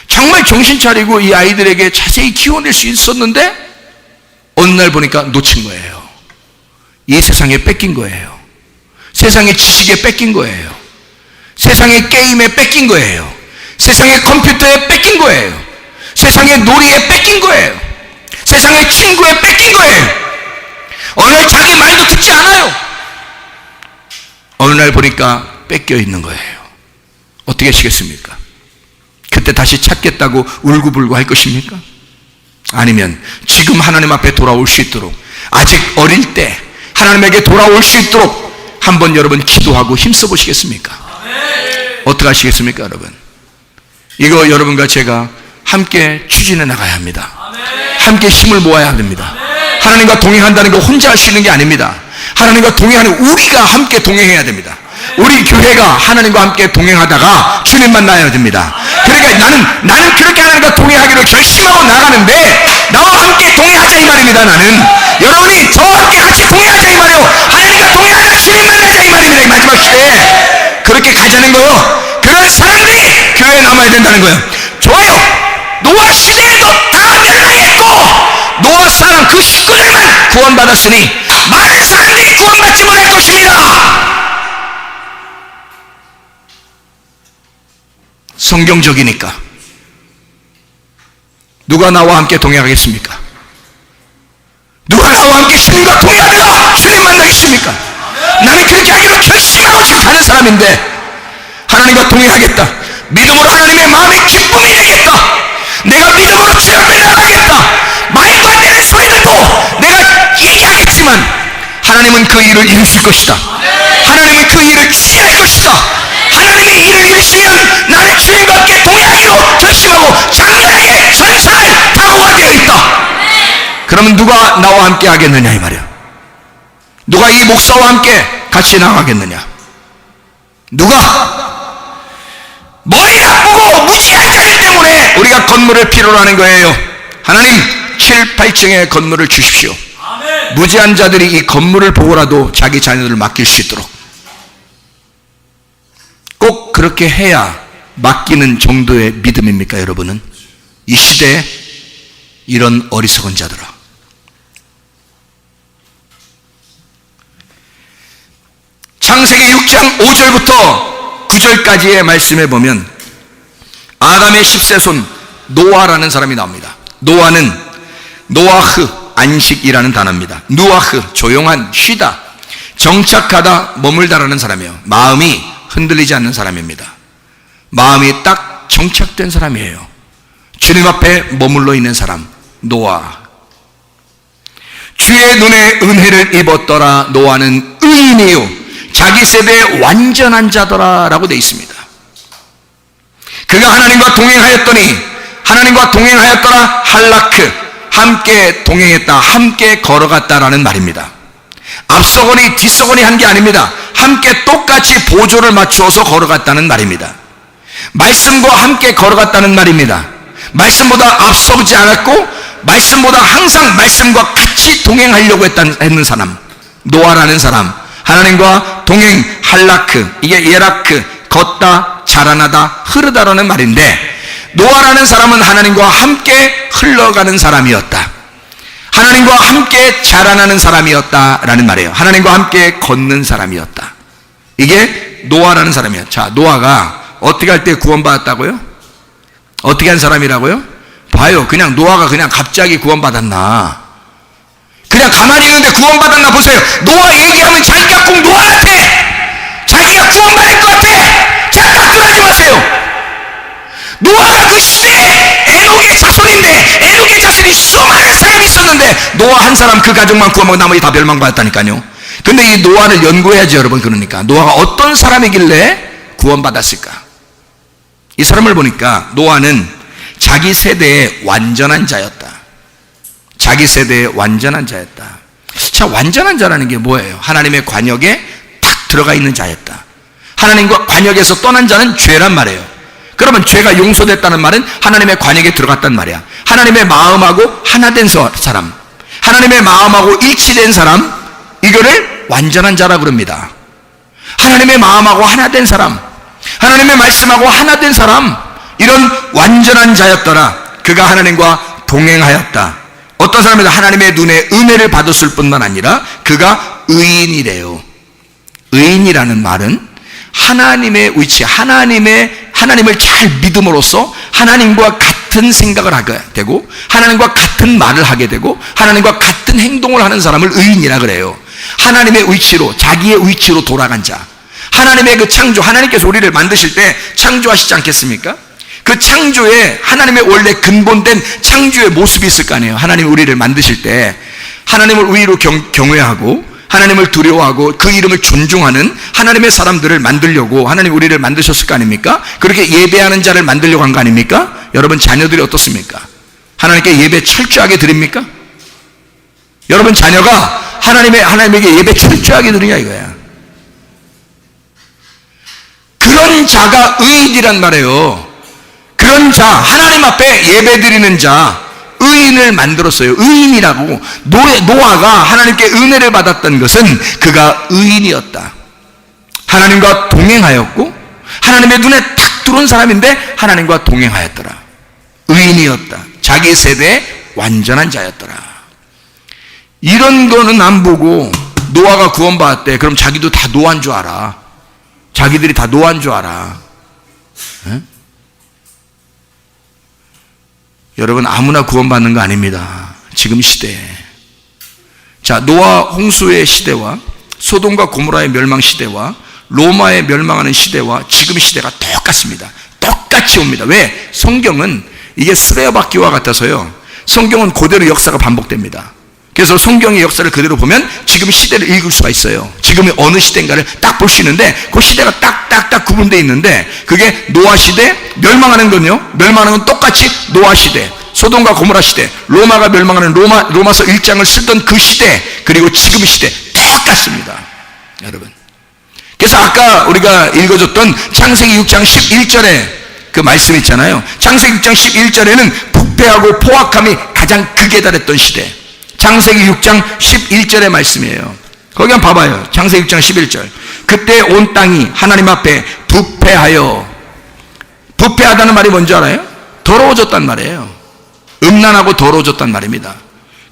정말 정신 차리고 이 아이들에게 자세히 키워낼 수 있었는데 어느 날 보니까 놓친 거예요. 이 세상에 뺏긴 거예요. 세상의 지식에 뺏긴 거예요. 세상의 게임에 뺏긴 거예요. 세상의 컴퓨터에 뺏긴 거예요. 세상의 놀이에 뺏긴 거예요. 세상의 친구에 뺏긴 거예요. 어느 날 자기 말도 듣지 않아요. 어느 날 보니까 뺏겨 있는 거예요. 어떻게 하시겠습니까? 그때 다시 찾겠다고 울고불고 할 것입니까? 아니면 지금 하나님 앞에 돌아올 수 있도록, 아직 어릴 때 하나님에게 돌아올 수 있도록 한번 여러분 기도하고 힘써 보시겠습니까? 어떻게 하시겠습니까, 여러분? 이거 여러분과 제가 함께 추진해 나가야 합니다. 함께 힘을 모아야 됩니다. 하나님과 동행한다는 거 혼자 할 수 있는 게 아닙니다. 하나님과 동행하는 우리가 함께 동행해야 됩니다. 우리 교회가 하나님과 함께 동행하다가 주님 만나야 됩니다. 그러니까 나는 그렇게 하나님과 동행하기로 결심하고 나가는데, 나와 함께 동행하자 이 말입니다. 나는 여러분이 저와 함께 같이 동행하자 이 말이에요. 하나님과 동행하자, 주님 만나자 이 말입니다. 이 마지막 시대에 그렇게 가자는 거요. 그런 사람들이 교회에 남아야 된다는 거예요. 좋아요. 노아 시대에도 다 멸망했고 노아 사람 그 식구들만 구원받았으니 많은 사람들이 구원받지 못할 것입니다. 성경적이니까. 누가 나와 함께 동행하겠습니까? 누가 나와 함께 주님과 동행하다가 주님 만나겠습니까? 나는 그렇게 하기로 결심하고 지금 가는 사람인데, 하나님과 동행하겠다, 믿음으로 하나님의 마음의 기쁨이 되겠다, 내가 믿음으로 주 앞에 나가겠다, 말도 안 되는 소리 듣고 내가 얘기하겠지만 하나님은 그 일을 이루실 것이다. 하나님은 그 일을 지시할 것이다. 하나님이 일을 이루시면 나는 주님과 함께 동행하기로 결심하고 장렬하게 전선을 각오가 되어 있다. 그러면 누가 나와 함께 하겠느냐 이 말이야. 누가 이 목사와 함께 같이 나가겠느냐? 누가? 머리 나쁘고 무지한 자들 때문에 우리가 건물을 필요로 하는 거예요. 하나님 7, 8층의 건물을 주십시오. 무지한 자들이 이 건물을 보고라도 자기 자녀들을 맡길 수 있도록. 꼭 그렇게 해야 맡기는 정도의 믿음입니까 여러분은? 이 시대에 이런 어리석은 자들아. 창세기 6장 5절부터 9절까지의 말씀에 보면 아담의 10세 손 노아라는 사람이 나옵니다. 노아는 노아흐, 안식이라는 단어입니다. 누아흐, 조용한, 쉬다, 정착하다, 머물다라는 사람이에요. 마음이 흔들리지 않는 사람입니다. 마음이 딱 정착된 사람이에요. 주님 앞에 머물러 있는 사람, 노아. 주의 눈에 은혜를 입었더라. 노아는 의인이요 자기 세대의 완전한 자더라 라고 되어 있습니다. 그가 하나님과 동행하였더니, 하나님과 동행하였더라, 할라크, 함께 동행했다, 함께 걸어갔다라는 말입니다. 앞서거니 뒤서거니 한 게 아닙니다. 함께 똑같이 보조를 맞추어서 걸어갔다는 말입니다. 말씀과 함께 걸어갔다는 말입니다. 말씀보다 앞서지 않았고 말씀보다 항상 말씀과 같이 동행하려고 했는 사람, 노아라는 사람. 하나님과 동행, 할라크, 이게 예라크, 걷다, 자라나다, 흐르다라는 말인데, 노아라는 사람은 하나님과 함께 흘러가는 사람이었다. 하나님과 함께 자라나는 사람이었다라는 말이에요. 하나님과 함께 걷는 사람이었다. 이게 노아라는 사람이에요. 자, 노아가 어떻게 할 때 구원받았다고요? 어떻게 한 사람이라고요? 봐요. 그냥 노아가 그냥 갑자기 구원받았나? 그냥 가만히 있는데 구원받았나 보세요. 노아 얘기하면 자기가 꼭 노아 같아. 자기가 구원받을 것 같아. 착각하지 마세요. 노아가 그 시대에 에녹의 자손인데, 에녹의 자손이 수많은 사람이 있었는데 노아 한 사람 그 가족만 구원받고 나머지 다 멸망받았다니까요. 근데 이 노아를 연구해야지 여러분. 그러니까 노아가 어떤 사람이길래 구원받았을까? 이 사람을 보니까 노아는 자기 세대의 완전한 자였다. 자기 세대의 완전한 자였다. 자, 완전한 자라는 게 뭐예요? 하나님의 관역에 탁 들어가 있는 자였다. 하나님과 관역에서 떠난 자는 죄란 말이에요. 그러면 죄가 용서됐다는 말은 하나님의 관역에 들어갔단 말이야. 하나님의 마음하고 하나 된 사람, 하나님의 마음하고 일치된 사람, 이거를 완전한 자라 그럽니다. 하나님의 마음하고 하나 된 사람, 하나님의 말씀하고 하나 된 사람, 이런 완전한 자였더라. 그가 하나님과 동행하였다. 어떤 사람은 하나님의 눈에 은혜를 받았을 뿐만 아니라 그가 의인이래요. 의인이라는 말은 하나님의 위치, 하나님을 잘 믿음으로써 하나님과 같은 생각을 하게 되고 하나님과 같은 말을 하게 되고 하나님과 같은 행동을 하는 사람을 의인이라 그래요. 하나님의 위치로, 자기의 위치로 돌아간 자. 하나님의 그 창조, 하나님께서 우리를 만드실 때 창조하시지 않겠습니까? 그 창조에 하나님의 원래 근본된 창조의 모습이 있을 거 아니에요. 하나님 우리를 만드실 때 하나님을 의로 경외하고 하나님을 두려워하고 그 이름을 존중하는 하나님의 사람들을 만들려고 하나님 우리를 만드셨을 거 아닙니까? 그렇게 예배하는 자를 만들려고 한 거 아닙니까? 여러분 자녀들이 어떻습니까? 하나님께 예배 철저하게 드립니까? 여러분 자녀가 하나님에게 예배 철저하게 드리냐 이거야. 그런 자가 의인이란 말이에요. 그런 자, 하나님 앞에 예배 드리는 자, 의인을 만들었어요. 의인이라고. 노아가 하나님께 은혜를 받았던 것은 그가 의인이었다. 하나님과 동행하였고 하나님의 눈에 탁 들어온 사람인데 하나님과 동행하였더라. 의인이었다. 자기 세대의 완전한 자였더라. 이런 거는 안 보고 노아가 구원받았대. 그럼 자기도 다 노아인 줄 알아. 자기들이 다 노아인 줄 알아. 에? 여러분, 아무나 구원받는 거 아닙니다. 지금 시대에. 자, 노아 홍수의 시대와 소돔과 고모라의 멸망 시대와 로마의 멸망하는 시대와 지금 시대가 똑같습니다. 똑같이 옵니다. 왜? 성경은 이게 쓰레받기와 같아서요. 성경은 그대로 역사가 반복됩니다. 그래서 성경의 역사를 그대로 보면 지금 시대를 읽을 수가 있어요. 지금이 어느 시대인가를 딱 볼 수 있는데 그 시대가 딱딱딱 구분되어 있는데 그게 노아 시대, 멸망하는 건요. 멸망하는 건 똑같이 노아 시대, 소돔과 고모라 시대, 로마가 멸망하는 로마서 1장을 쓰던 그 시대, 그리고 지금 시대 똑같습니다. 여러분. 그래서 아까 우리가 읽어줬던 창세기 6장 11절에 그 말씀 있잖아요. 창세기 6장 11절에는 부패하고 포악함이 가장 극에 달했던 시대. 창세기 6장 11절의 말씀이에요. 거기 한번 봐봐요. 창세기 6장 11절. 그때 온 땅이 하나님 앞에 부패하여, 부패하다는 말이 뭔지 알아요? 더러워졌단 말이에요. 음란하고 더러워졌단 말입니다.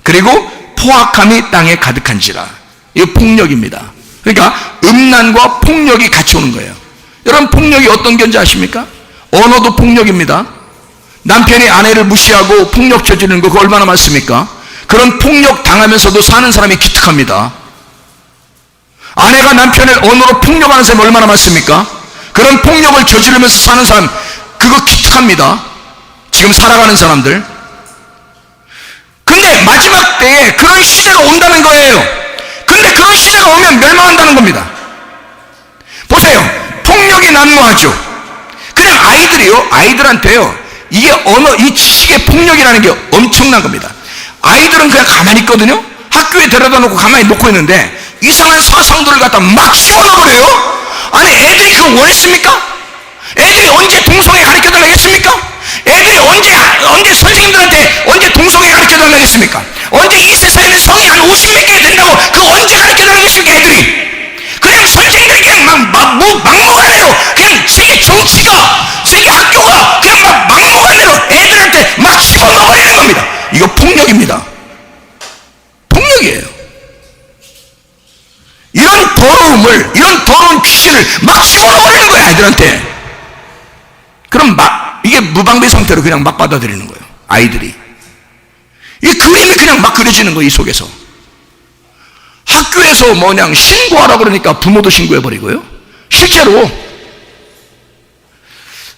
그리고 포악함이 땅에 가득한지라. 이거 폭력입니다. 그러니까 음란과 폭력이 같이 오는 거예요. 여러분, 폭력이 어떤 건지 아십니까? 언어도 폭력입니다. 남편이 아내를 무시하고 폭력 저지르는 거 그거 얼마나 많습니까? 그런 폭력 당하면서도 사는 사람이 기특합니다. 아내가 남편을 언어로 폭력하는 사람이 얼마나 많습니까? 그런 폭력을 저지르면서 사는 사람 그거 기특합니다. 지금 살아가는 사람들. 근데 마지막 때에 그런 시대가 온다는 거예요. 근데 그런 시대가 오면 멸망한다는 겁니다. 보세요. 폭력이 난무하죠. 그냥 아이들한테요. 이게 이 지식의 폭력이라는 게 엄청난 겁니다. 아이들은 그냥 가만히 있거든요. 학교에 데려다 놓고 가만히 놓고 있는데 이상한 사상들을 갖다 막 씹어넣어버려요. 아니, 애들이 그걸 원했습니까? 애들이 언제 동성애 가르쳐달라고 했습니까? 애들이 언제 선생님들한테 언제 동성애 가르쳐달라고 했습니까? 언제 이 세상에는 성이 한 50몇 개 된다고 그거 언제 가르쳐달라고 했습니까? 애들이 그냥 선생님들이 그냥 막무가내로 그냥 세계 정치가 세계 학교가 그냥 막무가내로 애들한테 막 씹어넣어버리는 겁니다. 이거 폭력입니다. 폭력이에요. 이런 더러운 귀신을 막 집어넣어버리는 거야, 애들한테. 그럼 이게 무방비 상태로 그냥 막 받아들이는 거예요, 아이들이. 이 그림이 그냥 막 그려지는 거예요, 이 속에서. 학교에서 그냥 신고하라 그러니까 부모도 신고해버리고요. 실제로.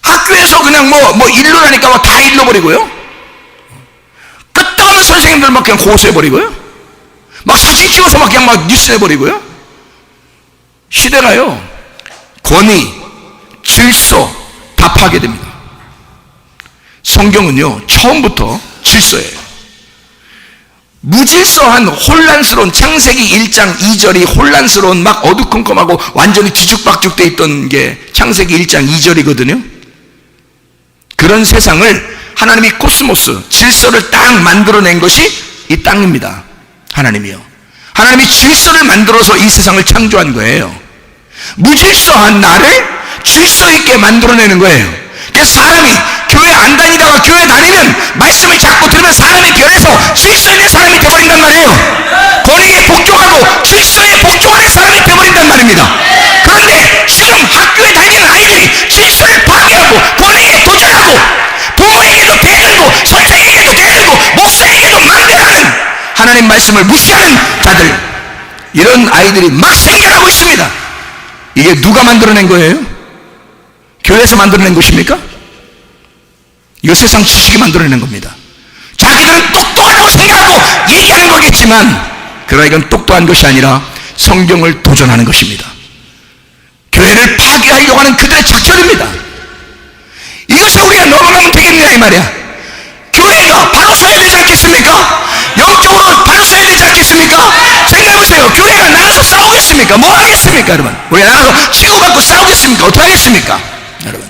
학교에서 그냥 일러라니까 다 일러버리고요. 끝없는 선생님들 막 그냥 고소해버리고요. 막 사진 찍어서 그냥 뉴스 내버리고요. 시대가요, 권위, 질서 다 파괴됩니다. 성경은요, 처음부터 질서예요. 무질서한 혼란스러운 창세기 1장 2절이 혼란스러운 막 어두컴컴하고 완전히 뒤죽박죽 돼 있던 게 창세기 1장 2절이거든요. 그런 세상을 하나님이 코스모스, 질서를 딱 만들어낸 것이 이 땅입니다. 하나님이요. 하나님이 질서를 만들어서 이 세상을 창조한 거예요. 무질서한 나를 질서 있게 만들어내는 거예요. 그래서 사람이 교회 안 다니다가 교회 다니면 말씀을 자꾸 들으면 사람이 변해서 질서 있는 사람이 되어버린단 말이에요. 권위에 복종하고 질서에 복종하는 사람이 되어버린단 말입니다. 그런데 지금 학교에 다니는 아이들이 질서를 파괴하고 권위에 도전하고 부모에게도 대들고 선생에게도 대들고 목사에게도 맘대로하는 하나님 말씀을 무시하는 자들, 이런 아이들이 막 생겨나고 있습니다. 이게 누가 만들어낸 거예요? 교회에서 만들어낸 것입니까? 이거 세상 지식이 만들어낸 겁니다. 자기들은 똑똑하다고 생각하고 얘기하는 거겠지만 그러나 이건 똑똑한 것이 아니라 성경을 도전하는 것입니다. 교회를 파괴하려고 하는 그들의 작전입니다. 이것을 우리가 넘어가면 되겠냐 이 말이야. 교회가 바로 서야 되지 않겠습니까? 영적으로 바로 서야 되지 않겠습니까? 생각해보세요. 교회가 나가서 싸우겠습니까? 뭐 하겠습니까 여러분? 우리가 나가서 치고받고 싸우겠습니까? 어떻게 하겠습니까? 여러분,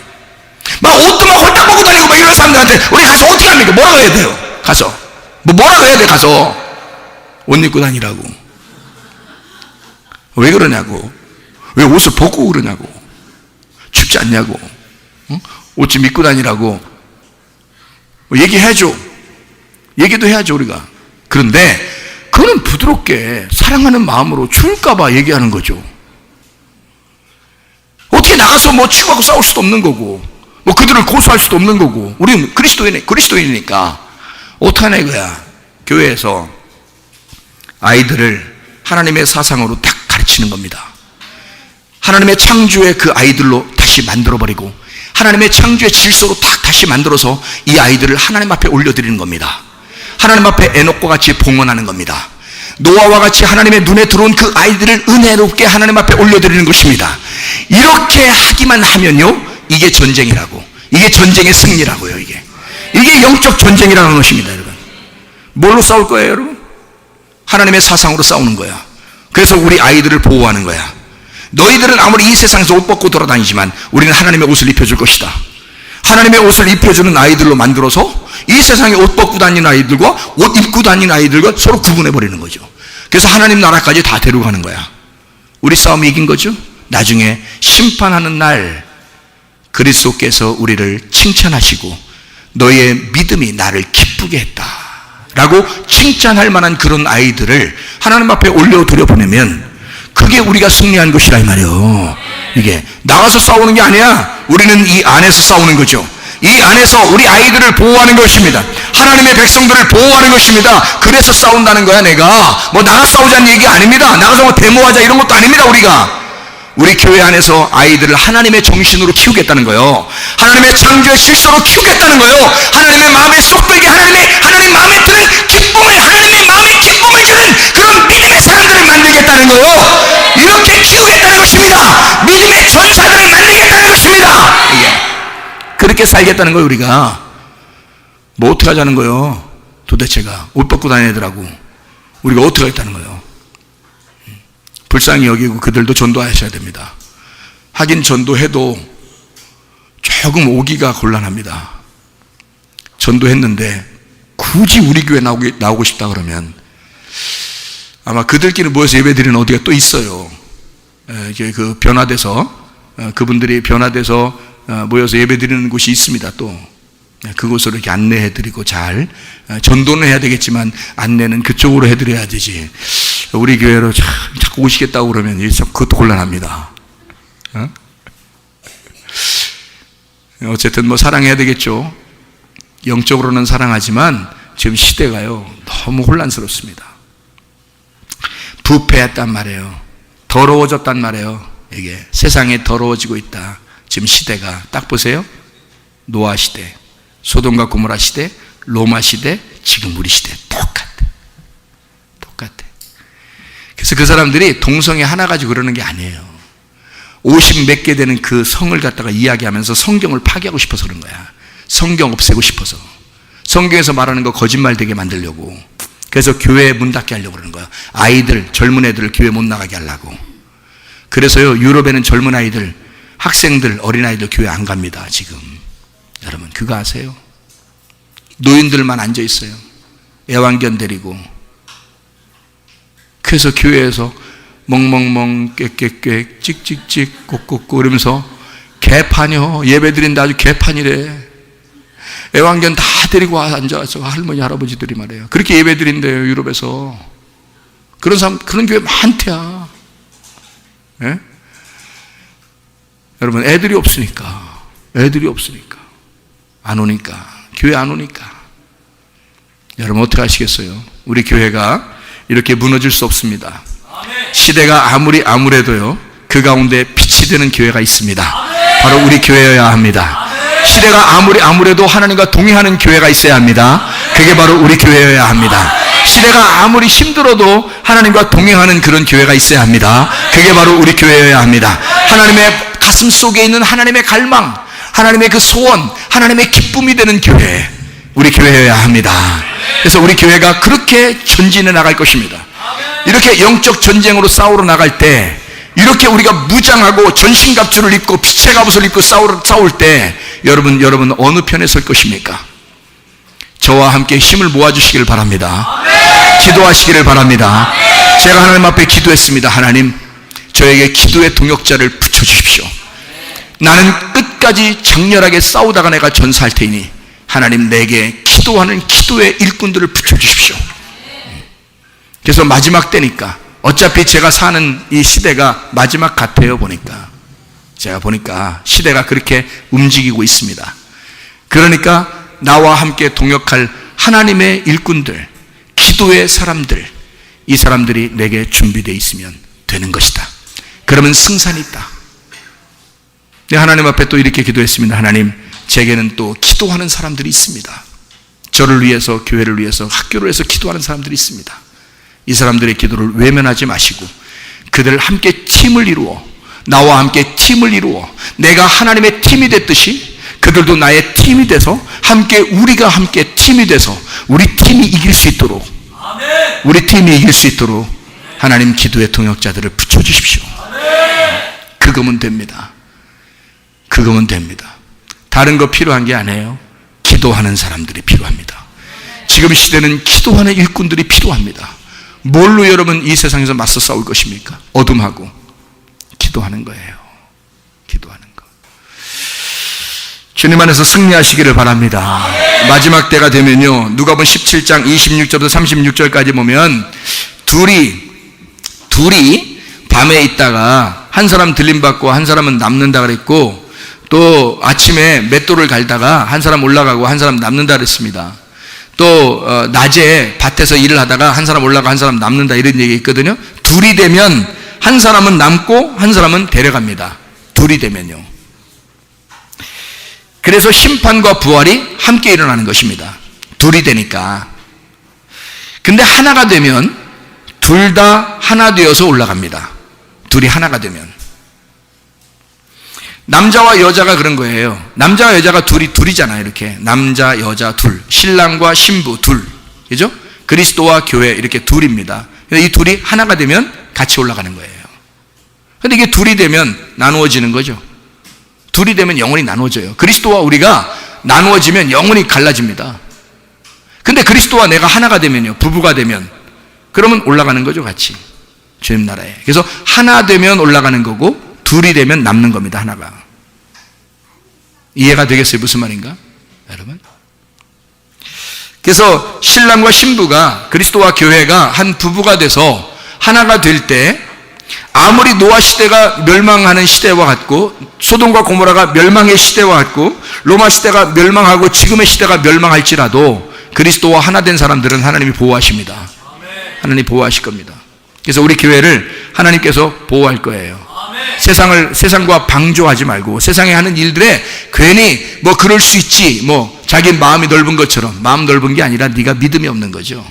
막 옷도 막 홀딱 벗고 다니고 막 이런 사람들한테 우리 가서 어떻게 합니까? 뭐라고 해야 돼요? 가서 뭐라고 해야 돼? 가서 옷 입고 다니라고. 왜 그러냐고. 왜 옷을 벗고 그러냐고. 춥지 않냐고. 응? 옷 좀 입고 다니라고 얘기해야죠. 얘기도 해야죠 우리가. 그런데 그거는 부드럽게 사랑하는 마음으로 죽을까봐 얘기하는 거죠. 어떻게 나가서 뭐 치고하고 싸울 수도 없는 거고, 뭐 그들을 고소할 수도 없는 거고, 우리는 그리스도인이니까 어떡하냐 이거야. 교회에서 아이들을 하나님의 사상으로 딱 가르치는 겁니다. 하나님의 창조의 그 아이들로 다시 만들어버리고, 하나님의 창조의 질서로 딱 다시 만들어서 이 아이들을 하나님 앞에 올려드리는 겁니다. 하나님 앞에 에녹과 같이 봉헌하는 겁니다. 노아와 같이 하나님의 눈에 들어온 그 아이들을 은혜롭게 하나님 앞에 올려드리는 것입니다. 이렇게 하기만 하면요, 이게 전쟁이라고, 이게 전쟁의 승리라고요. 이게 영적 전쟁이라는 것입니다. 여러분, 뭘로 싸울 거예요? 여러분, 하나님의 사상으로 싸우는 거야. 그래서 우리 아이들을 보호하는 거야. 너희들은 아무리 이 세상에서 옷 벗고 돌아다니지만 우리는 하나님의 옷을 입혀줄 것이다. 하나님의 옷을 입혀주는 아이들로 만들어서 이 세상에 옷 벗고 다니는 아이들과 옷 입고 다니는 아이들과 서로 구분해버리는 거죠. 그래서 하나님 나라까지 다 데려가는 거야. 우리 싸움이 이긴 거죠. 나중에 심판하는 날 그리스도께서 우리를 칭찬하시고 너의 믿음이 나를 기쁘게 했다 라고 칭찬할 만한 그런 아이들을 하나님 앞에 올려드려 보내면 그게 우리가 승리한 것이라 이 말이에요. 이게 나가서 싸우는 게 아니야. 우리는 이 안에서 싸우는 거죠. 이 안에서 우리 아이들을 보호하는 것입니다. 하나님의 백성들을 보호하는 것입니다. 그래서 싸운다는 거야. 내가 뭐 나가 싸우자는 얘기 아닙니다. 나가서 뭐 데모하자 이런 것도 아닙니다. 우리 교회 안에서 아이들을 하나님의 정신으로 키우겠다는 거예요. 하나님의 창조의 질서로 키우겠다는 거예요. 하나님의 마음에 쏙 들게, 하나님 마음에 드는 기쁨을, 하나님의 마음에 기쁨을 주는 그런 믿음의 사람들을 만들겠다는 거예요. 이렇게 키우겠다는 것입니다. 믿음의 전사들을 만들겠다는 것입니다. 그렇게 살겠다는 거예요. 우리가 뭐 어떻게 하자는 거예요? 도대체가 옷 벗고 다니는 애들하고 우리가 어떻게 하겠다는 거예요? 불쌍히 여기고 그들도 전도하셔야 됩니다. 하긴 전도해도 조금 오기가 곤란합니다. 전도했는데 굳이 우리 교회 나오고 싶다 그러면 아마 그들끼리 모여서 예배드리는 어디가 또 있어요. 그 변화돼서 그분들이 변화돼서 모여서 예배드리는 곳이 있습니다. 또 그곳으로 이렇게 안내해드리고 잘 전도는 해야 되겠지만 안내는 그쪽으로 해드려야 되지. 우리 교회로 자꾸 오시겠다고 그러면 그것도 곤란합니다. 어쨌든 뭐 사랑해야 되겠죠. 영적으로는 사랑하지만 지금 시대가요 너무 혼란스럽습니다. 부패했단 말이에요. 더러워졌단 말이에요. 이게 세상에 더러워지고 있다. 지금 시대가 딱 보세요. 노아 시대, 소돔과 고모라 시대, 로마 시대, 지금 우리 시대 똑같아. 그래서 그 사람들이 동성애 하나 가지고 그러는 게 아니에요. 50 몇 개 되는 그 성을 갖다가 이야기하면서 성경을 파괴하고 싶어서 그런 거야. 성경 없애고 싶어서. 성경에서 말하는 거 거짓말 되게 만들려고. 그래서 교회 문 닫게 하려고 그러는 거야. 아이들, 젊은 애들을 교회 못 나가게 하려고. 그래서요, 유럽에는 젊은 아이들, 학생들, 어린아이들 교회 안 갑니다, 지금. 여러분, 그거 아세요? 노인들만 앉아 있어요. 애완견 데리고. 그래서 교회에서 멍멍멍, 꽥꽥꽥, 찍찍찍, 꼭꼭꼭 이러면서 개판이요. 예배 드린다 아주 개판이래. 애완견 다 데리고 와서 앉아서 할머니, 할아버지들이 말해요. 그렇게 예배 드린대요, 유럽에서. 그런 사람, 그런 교회 많대야. 예? 여러분, 애들이 없으니까. 안 오니까. 교회 안 오니까. 여러분, 어떻게 하시겠어요? 우리 교회가 이렇게 무너질 수 없습니다. 시대가 아무래도요 그 가운데 빛이 되는 교회가 있습니다. 바로 우리 교회여야 합니다. 시대가 아무래도 하나님과 동행하는 교회가 있어야 합니다. 그게 바로 우리 교회여야 합니다. 시대가 아무리 힘들어도 하나님과 동행하는 그런 교회가 있어야 합니다. 그게 바로 우리 교회여야 합니다. 하나님의 가슴 속에 있는 하나님의 갈망, 하나님의 그 소원, 하나님의 기쁨이 되는 교회, 우리 교회여야 합니다. 그래서 우리 교회가 그렇게 전진해 나갈 것입니다. 이렇게 영적 전쟁으로 싸우러 나갈 때, 이렇게 우리가 무장하고 전신갑주를 입고 빛의 갑옷을 입고 싸울 때 여러분 어느 편에 설 것입니까? 저와 함께 힘을 모아주시기를 바랍니다. 기도하시기를 바랍니다. 제가 하나님 앞에 기도했습니다. 하나님, 저에게 기도의 동역자를 붙여주십시오. 나는 끝까지 장렬하게 싸우다가 내가 전사할 테니 하나님, 내게 기도하는 기도의 일꾼들을 붙여주십시오. 그래서 마지막 때니까 어차피 제가 사는 이 시대가 마지막 같아요. 제가 보니까 시대가 그렇게 움직이고 있습니다. 그러니까 나와 함께 동역할 하나님의 일꾼들, 기도의 사람들, 이 사람들이 내게 준비되어 있으면 되는 것이다. 그러면 승산이 있다. 하나님 앞에 또 이렇게 기도했습니다. 하나님, 제게는 또 기도하는 사람들이 있습니다. 저를 위해서, 교회를 위해서, 학교를 위해서 기도하는 사람들이 있습니다. 이 사람들의 기도를 외면하지 마시고 그들 함께 팀을 이루어, 나와 함께 팀을 이루어 내가 하나님의 팀이 됐듯이 그들도 나의 팀이 돼서 우리가 함께 팀이 돼서 우리 팀이 이길 수 있도록, 우리 팀이 이길 수 있도록 하나님 기도의 동역자들을 붙여주십시오. 그거면 됩니다. 그거면 됩니다. 다른 거 필요한 게 아니에요. 기도하는 사람들이 필요합니다. 지금 이 시대는 기도하는 일꾼들이 필요합니다. 뭘로 여러분 이 세상에서 맞서 싸울 것입니까? 어둠하고 기도하는 거예요. 기도하는 거. 주님 안에서 승리하시기를 바랍니다. 마지막 때가 되면요, 누가복음 17장 26절부터 36절까지 보면 둘이 밤에 있다가 한 사람 들림받고 한 사람은 남는다 그랬고, 또 아침에 맷돌을 갈다가 한 사람 올라가고 한 사람 남는다 그랬습니다. 또 낮에 밭에서 일을 하다가 한 사람 올라가고 한 사람 남는다, 이런 얘기 있거든요. 둘이 되면 한 사람은 남고 한 사람은 데려갑니다. 둘이 되면요. 그래서 심판과 부활이 함께 일어나는 것입니다. 둘이 되니까. 근데 하나가 되면 둘 다 하나 되어서 올라갑니다. 둘이 하나가 되면. 남자와 여자가 그런 거예요. 남자와 여자가 둘이잖아요. 이렇게 남자 여자 둘, 신랑과 신부 둘, 그죠? 그리스도와 교회 이렇게 둘입니다. 이 둘이 하나가 되면 같이 올라가는 거예요. 근데 이게 둘이 되면 나누어지는 거죠. 둘이 되면 영혼이 나누어져요. 그리스도와 우리가 나누어지면 영혼이 갈라집니다. 근데 그리스도와 내가 하나가 되면요, 부부가 되면, 그러면 올라가는 거죠, 같이 주님 나라에. 그래서 하나 되면 올라가는 거고 둘이 되면 남는 겁니다. 하나가. 이해가 되겠어요? 무슨 말인가? 여러분? 그래서 신랑과 신부가, 그리스도와 교회가 한 부부가 돼서 하나가 될 때, 아무리 노아 시대가 멸망하는 시대와 같고, 소돔과 고모라가 멸망의 시대와 같고, 로마 시대가 멸망하고 지금의 시대가 멸망할지라도 그리스도와 하나 된 사람들은 하나님이 보호하십니다. 하나님이 보호하실 겁니다. 그래서 우리 교회를 하나님께서 보호할 거예요. 세상과 방조하지 말고, 세상에 하는 일들에 괜히 뭐 그럴 수 있지, 뭐 자기 마음이 넓은 것처럼. 마음 넓은 게 아니라 네가 믿음이 없는 거죠.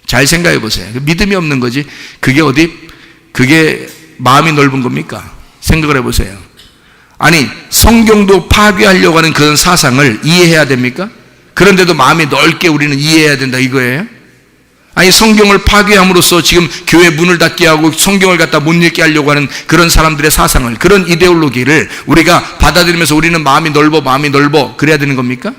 잘 생각해 보세요. 믿음이 없는 거지 그게 마음이 넓은 겁니까? 생각을 해 보세요. 아니, 성경도 파괴하려고 하는 그런 사상을 이해해야 됩니까? 그런데도 마음이 넓게 우리는 이해해야 된다, 이거예요? 아니, 성경을 파괴함으로써 지금 교회 문을 닫게 하고 성경을 갖다 못 읽게 하려고 하는 그런 사람들의 사상을, 그런 이데올로기를 우리가 받아들이면서 우리는 마음이 넓어 그래야 되는 겁니까?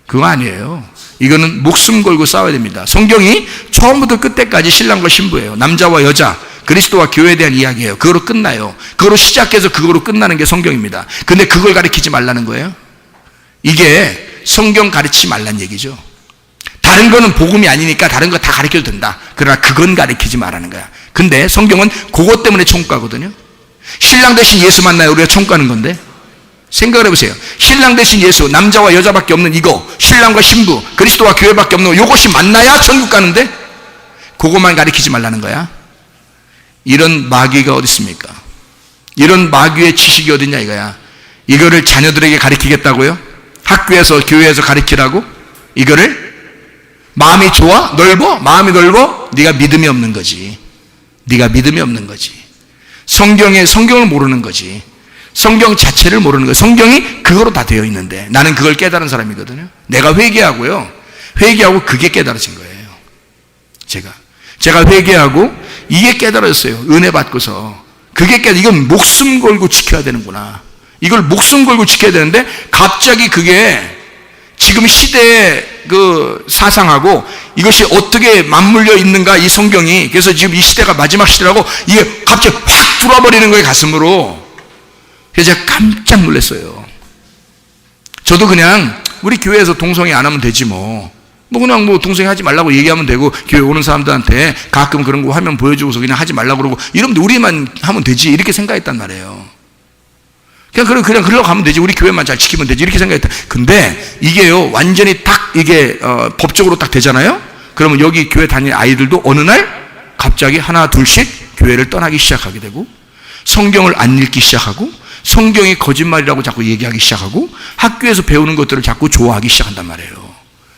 그거 아니에요. 이거는 목숨 걸고 싸워야 됩니다. 성경이 처음부터 끝까지 신랑과 신부예요. 남자와 여자, 그리스도와 교회에 대한 이야기예요. 그거로 끝나요. 그거로 시작해서 그거로 끝나는 게 성경입니다. 근데 그걸 가르치지 말라는 거예요. 이게 성경 가르치지 말란 얘기죠. 다른 거는 복음이 아니니까 다른 거 다 가르쳐도 된다. 그러나 그건 가르치지 말라는 거야. 근데 성경은 그것 때문에 천국가거든요. 신랑 대신 예수 만나요. 우리가 천국 가는 건데. 생각을 해보세요. 신랑 대신 예수, 남자와 여자밖에 없는 이거, 신랑과 신부, 그리스도와 교회밖에 없는 거, 이것이 만나야 천국 가는데 그것만 가르치지 말라는 거야. 이런 마귀가 어디 있습니까? 이런 마귀의 지식이 어딨냐 이거야. 이거를 자녀들에게 가르치겠다고요? 학교에서 교회에서 가르치라고? 이거를? 마음이 좋아? 넓어? 마음이 넓어? 네가 믿음이 없는 거지. 네가 믿음이 없는 거지. 성경을 모르는 거지. 성경 자체를 모르는 거예요. 성경이 그거로 다 되어 있는데 나는 그걸 깨달은 사람이거든요. 내가 회개하고 그게 깨달아진 거예요. 제가 회개하고 이게 깨달았어요. 은혜 받고서. 이건 목숨 걸고 지켜야 되는구나. 이걸 목숨 걸고 지켜야 되는데 갑자기 그게 지금 시대의 그 사상하고 이것이 어떻게 맞물려 있는가, 이 성경이. 그래서 지금 이 시대가 마지막 시대라고 이게 갑자기 확 뚫어버리는 거예요, 가슴으로. 그래서 제가 깜짝 놀랐어요. 저도 그냥 우리 교회에서 동성애 안 하면 되지 뭐. 뭐 그냥 뭐 동생이 하지 말라고 얘기하면 되고, 교회 오는 사람들한테 가끔 그런 거 화면 보여주고서 그냥 하지 말라고 그러고, 이러면 우리만 하면 되지, 이렇게 생각했단 말이에요. 그냥 그러려고 하면 되지, 우리 교회만 잘 지키면 되지, 이렇게 생각했다. 근데 이게요, 완전히 딱 이게 법적으로 딱 되잖아요. 그러면 여기 교회 다니는 아이들도 어느 날 갑자기 하나 둘씩 교회를 떠나기 시작하게 되고, 성경을 안 읽기 시작하고, 성경이 거짓말이라고 자꾸 얘기하기 시작하고, 학교에서 배우는 것들을 자꾸 좋아하기 시작한단 말이에요.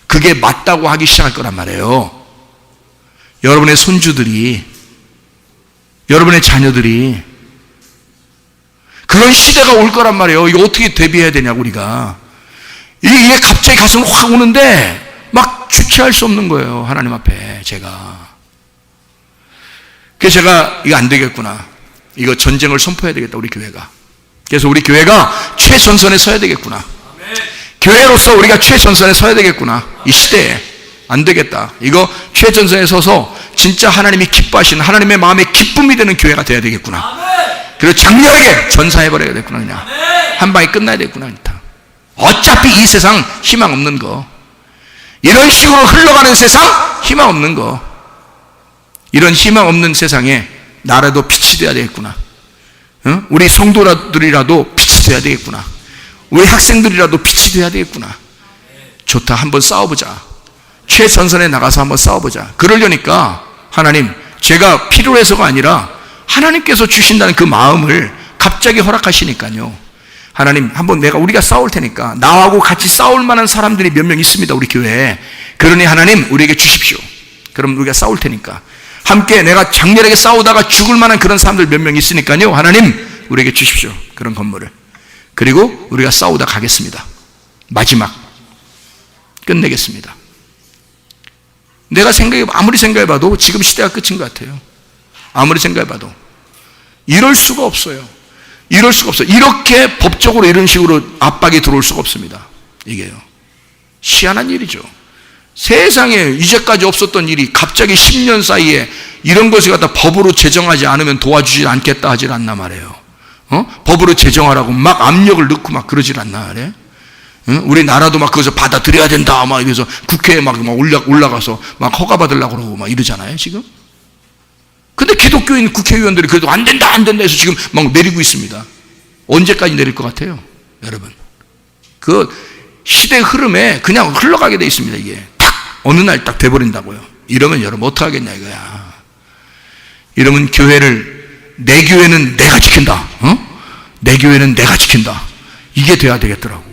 그게 맞다고 하기 시작할 거란 말이에요. 여러분의 손주들이, 여러분의 자녀들이 그런 시대가 올 거란 말이에요. 이거 어떻게 대비해야 되냐고, 우리가. 이게 갑자기 가슴을 확 오는데 막 주체할 수 없는 거예요, 하나님 앞에. 그래서 제가 이거 안 되겠구나, 이거 전쟁을 선포해야 되겠다, 우리 교회가. 그래서 우리 교회가 최전선에 서야 되겠구나. 교회로서 우리가 최전선에 서야 되겠구나. 이 시대에 안 되겠다, 이거 최전선에 서서 진짜 하나님이 기뻐하시는, 하나님의 마음에 기쁨이 되는 교회가 돼야 되겠구나. 그리고 장렬하게 전사해버려야 되겠구나. 그냥 한 방에 끝나야 되겠구나. 어차피 이 세상 희망 없는 거, 이런 식으로 흘러가는 세상 희망 없는 거, 이런 희망 없는 세상에 나라도 빛이 돼야 되겠구나. 우리 성도들이라도 빛이 돼야 되겠구나. 우리 학생들이라도 빛이 돼야 되겠구나. 좋다, 한번 싸워보자. 최전선에 나가서 한번 싸워보자. 그러려니까 하나님, 제가 필요로 해서가 아니라 하나님께서 주신다는 그 마음을 갑자기 허락하시니까요. 하나님, 한번 우리가 싸울 테니까, 나하고 같이 싸울 만한 사람들이 몇 명 있습니다, 우리 교회에. 그러니 하나님, 우리에게 주십시오. 그럼 우리가 싸울 테니까, 함께 내가 장렬하게 싸우다가 죽을 만한 그런 사람들 몇 명 있으니까요, 하나님 우리에게 주십시오, 그런 건물을. 그리고 우리가 싸우다 가겠습니다. 마지막 끝내겠습니다. 내가 아무리 생각해봐도 지금 시대가 끝인 것 같아요. 아무리 생각해봐도 이럴 수가 없어요. 이럴 수가 없어요. 이렇게 법적으로 이런 식으로 압박이 들어올 수가 없습니다. 이게요, 희한한 일이죠. 세상에 이제까지 없었던 일이 갑자기 10년 사이에 이런 것을 갖다 법으로 제정하지 않으면 도와주지 않겠다 하질 않나 말이에요. 법으로 제정하라고 막 압력을 넣고 막 그러질 않나 말이에요. 우리나라도 막 그것을 받아들여야 된다 막 이래서 국회에 막 올라가서 막 허가 받으려고 그러고 막 이러잖아요, 지금. 근데 기독교인 국회의원들이 그래도 안 된다 해서 지금 막 내리고 있습니다. 언제까지 내릴 것 같아요, 여러분? 그 시대 흐름에 그냥 흘러가게 돼 있습니다. 이게 딱 어느 날 딱 돼버린다고요. 이러면 여러분 어떡하겠냐 이거야. 이러면 내 교회는 내가 지킨다. 내 교회는 내가 지킨다. 이게 돼야 되겠더라고.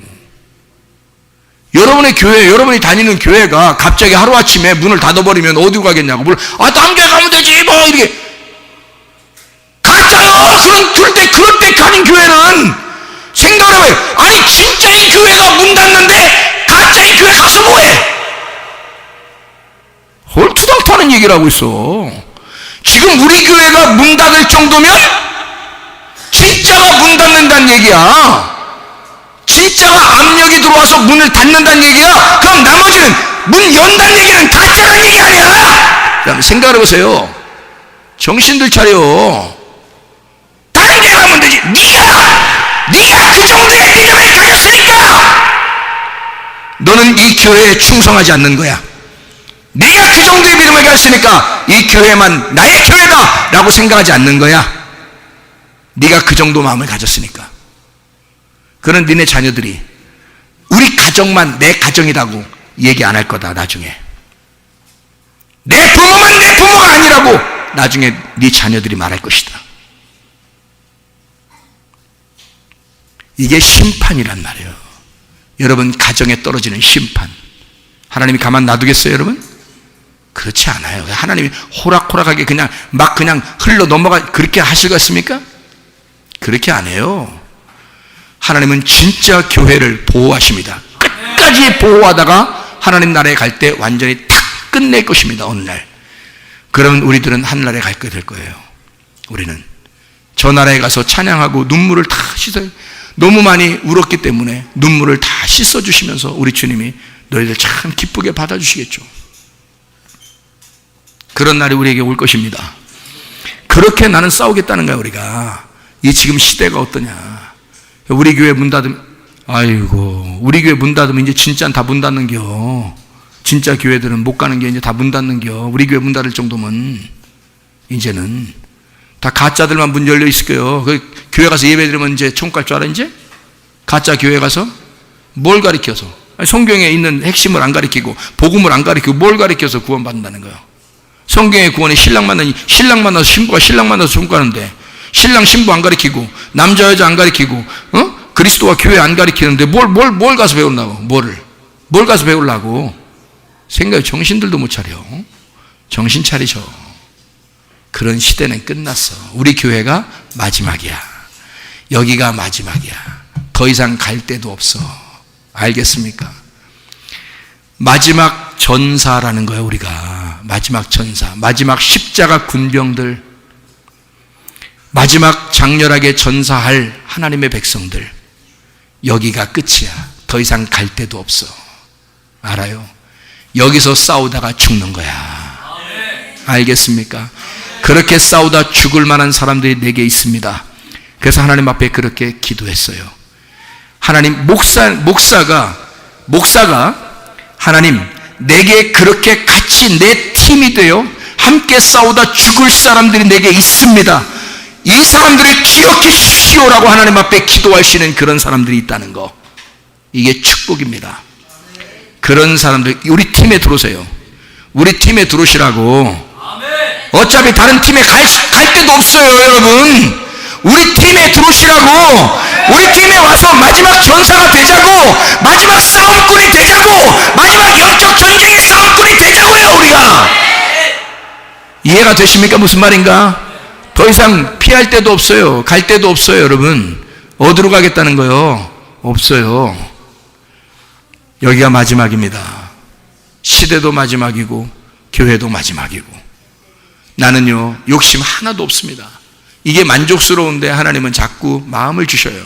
여러분의 교회, 여러분이 다니는 교회가 갑자기 하루아침에 문을 닫아버리면 어디로 가겠냐고. 딴 교회 가면 되지 뭐 이렇게 갔잖아. 그럴 때 가는 교회는 생각을 해봐요. 아니 진짜의 교회가 문 닫는데 가짜의 교회 가서 뭐해? 헐투당타는 얘기를 하고 있어. 지금 우리 교회가 문 닫을 정도면 진짜가 문 닫는다는 얘기야. 진짜가 압력이 들어와서 문을 닫는다는 얘기야. 그럼 나머지는 문 연다는 얘기는 가짜라는 얘기 아니야? 그럼 생각을 해보세요. 정신들 차려. 다른 데 가면 되지. 네가 그 정도의 믿음을 가졌으니까 너는 이 교회에 충성하지 않는 거야. 네가 그 정도의 믿음을 가졌으니까 이 교회만 나의 교회다 라고 생각하지 않는 거야. 네가 그 정도 마음을 가졌으니까. 그런 니네 자녀들이 우리 가정만 내 가정이라고 얘기 안 할 거다. 나중에 내 부모만 내 부모가 아니라고 나중에 네 자녀들이 말할 것이다. 이게 심판이란 말이에요. 여러분 가정에 떨어지는 심판, 하나님이 가만 놔두겠어요, 여러분? 그렇지 않아요. 하나님이 호락호락하게 그냥 흘러 넘어가 그렇게 하시겠습니까? 그렇게 안 해요. 하나님은 진짜 교회를 보호하십니다. 끝까지 보호하다가 하나님 나라에 갈 때 완전히 탁 끝낼 것입니다. 어느 날. 그러면 우리들은 하늘나라에 갈 될 거예요. 우리는 저 나라에 가서 찬양하고 눈물을 다 씻어요. 너무 많이 울었기 때문에 눈물을 다 씻어주시면서 우리 주님이 너희들 참 기쁘게 받아주시겠죠. 그런 날이 우리에게 올 것입니다. 그렇게 나는 싸우겠다는 거야. 우리가 이 지금 시대가 어떠냐. 우리 교회 문 닫으면, 아이고 우리 교회 문 닫으면 이제 진짜 다 문 닫는겨. 진짜 교회들은 못 가는 게 이제 다 문 닫는겨. 우리 교회 문 닫을 정도면 이제는 다 가짜들만 문 열려 있을 거예요. 그 교회 가서 예배 드리면 이제 천국 갈 줄 알아 이제? 가짜 교회 가서 뭘 가리켜서? 성경에 있는 핵심을 안 가리키고 복음을 안 가리키고 뭘 가리켜서 구원받는다는 거예요. 성경의 구원에 신랑 만나서 신부가 신랑 만나서 천국 가는데 신랑 신부 안 가리키고 남자 여자 안 가리키고 그리스도와 교회 안 가리키는데 뭘 가서 배우려고? 뭘 가서 배우려고? 생각에 정신들도 못 차려. 정신 차리셔. 그런 시대는 끝났어. 우리 교회가 마지막이야. 여기가 마지막이야. 더 이상 갈 데도 없어. 알겠습니까? 마지막 전사라는 거예요. 우리가 마지막 전사, 마지막 십자가 군병들, 마지막 장렬하게 전사할 하나님의 백성들, 여기가 끝이야. 더 이상 갈 데도 없어. 알아요? 여기서 싸우다가 죽는 거야. 알겠습니까? 그렇게 싸우다 죽을 만한 사람들이 내게 있습니다. 그래서 하나님 앞에 그렇게 기도했어요. 하나님, 목사가 하나님, 내게 그렇게 같이 내 팀이 되어 함께 싸우다 죽을 사람들이 내게 있습니다. 이 사람들을 기억해 주시오라고 하나님 앞에 기도하시는 그런 사람들이 있다는 거, 이게 축복입니다. 그런 사람들 우리 팀에 들어오세요. 우리 팀에 들어오시라고. 어차피 다른 팀에 갈 데도 없어요. 여러분, 우리 팀에 들어오시라고. 우리 팀에 와서 마지막 전사가 되자고, 마지막 싸움꾼이 되자고, 마지막 영적 전쟁의 싸움꾼이 되자고요. 우리가 이해가 되십니까? 무슨 말인가? 더 이상 피할 데도 없어요. 갈 데도 없어요. 여러분, 어디로 가겠다는 거요? 없어요. 여기가 마지막입니다. 시대도 마지막이고 교회도 마지막이고. 나는요, 욕심 하나도 없습니다. 이게 만족스러운데 하나님은 자꾸 마음을 주셔요.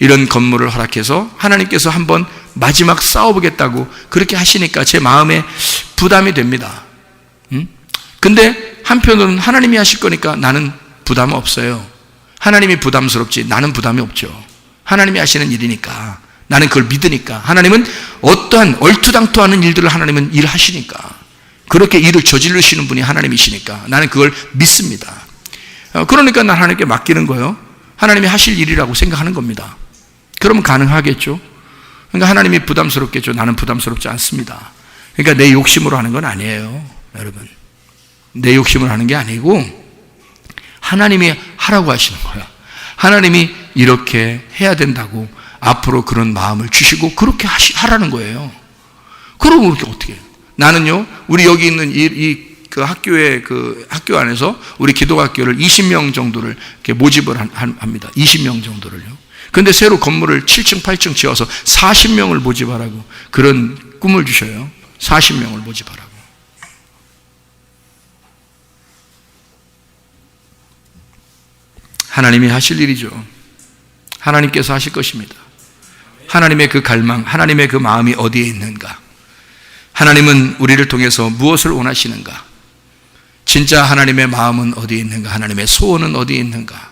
이런 건물을 허락해서 하나님께서 한번 마지막 싸워보겠다고 그렇게 하시니까 제 마음에 부담이 됩니다. 근데 한편으로는 하나님이 하실 거니까 나는 부담 없어요. 하나님이 부담스럽지 나는 부담이 없죠. 하나님이 하시는 일이니까, 나는 그걸 믿으니까. 하나님은 어떠한 얼토당토하는 일들을 하나님은 일하시니까, 그렇게 일을 저지르시는 분이 하나님이시니까 나는 그걸 믿습니다. 그러니까 난 하나님께 맡기는 거예요. 하나님이 하실 일이라고 생각하는 겁니다. 그러면 가능하겠죠. 그러니까 하나님이 부담스럽겠죠. 나는 부담스럽지 않습니다. 그러니까 내 욕심으로 하는 건 아니에요. 여러분, 내 욕심으로 하는 게 아니고 하나님이 하라고 하시는 거야. 하나님이 이렇게 해야 된다고 앞으로 그런 마음을 주시고 그렇게 하라는 거예요. 그러면 그렇게 어떻게 해요? 나는요, 우리 여기 있는 그 학교의 그 학교 안에서 우리 기독학교를 20명 정도를 이렇게 모집을 합니다. 20명 정도를요. 근데 새로 건물을 7층, 8층 지어서 40명을 모집하라고 그런 꿈을 주셔요. 40명을 모집하라고. 하나님이 하실 일이죠. 하나님께서 하실 것입니다. 하나님의 그 갈망, 하나님의 그 마음이 어디에 있는가? 하나님은 우리를 통해서 무엇을 원하시는가? 진짜 하나님의 마음은 어디에 있는가? 하나님의 소원은 어디에 있는가?